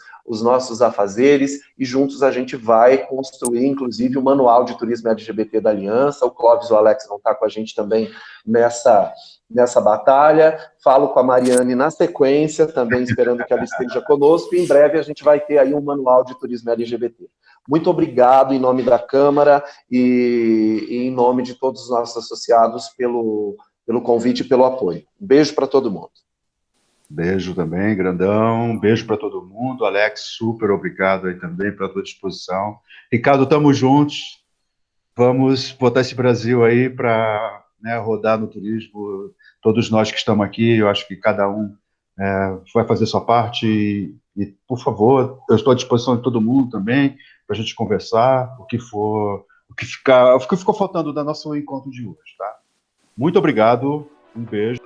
afazeres, e juntos a gente vai construir, inclusive, o Manual de Turismo LGBT da Aliança. O Clóvis e o Alex vão estar com a gente também nessa batalha. Falo com a Mariane na sequência, também esperando que ela esteja conosco, e em breve a gente vai ter aí um Manual de Turismo LGBT. Muito obrigado em nome da Câmara e em nome de todos os nossos associados pelo convite e pelo apoio. Um beijo para todo mundo.
Beijo também, grandão. Beijo para todo mundo. Alex, super obrigado aí também pela tua disposição. Ricardo, estamos juntos. Vamos botar esse Brasil aí para, né, rodar no turismo. Todos nós que estamos aqui, eu acho que cada um vai fazer sua parte. E, por favor, eu estou à disposição de todo mundo também para a gente conversar o que ficou faltando do nosso encontro de hoje, tá? Muito obrigado. Um beijo.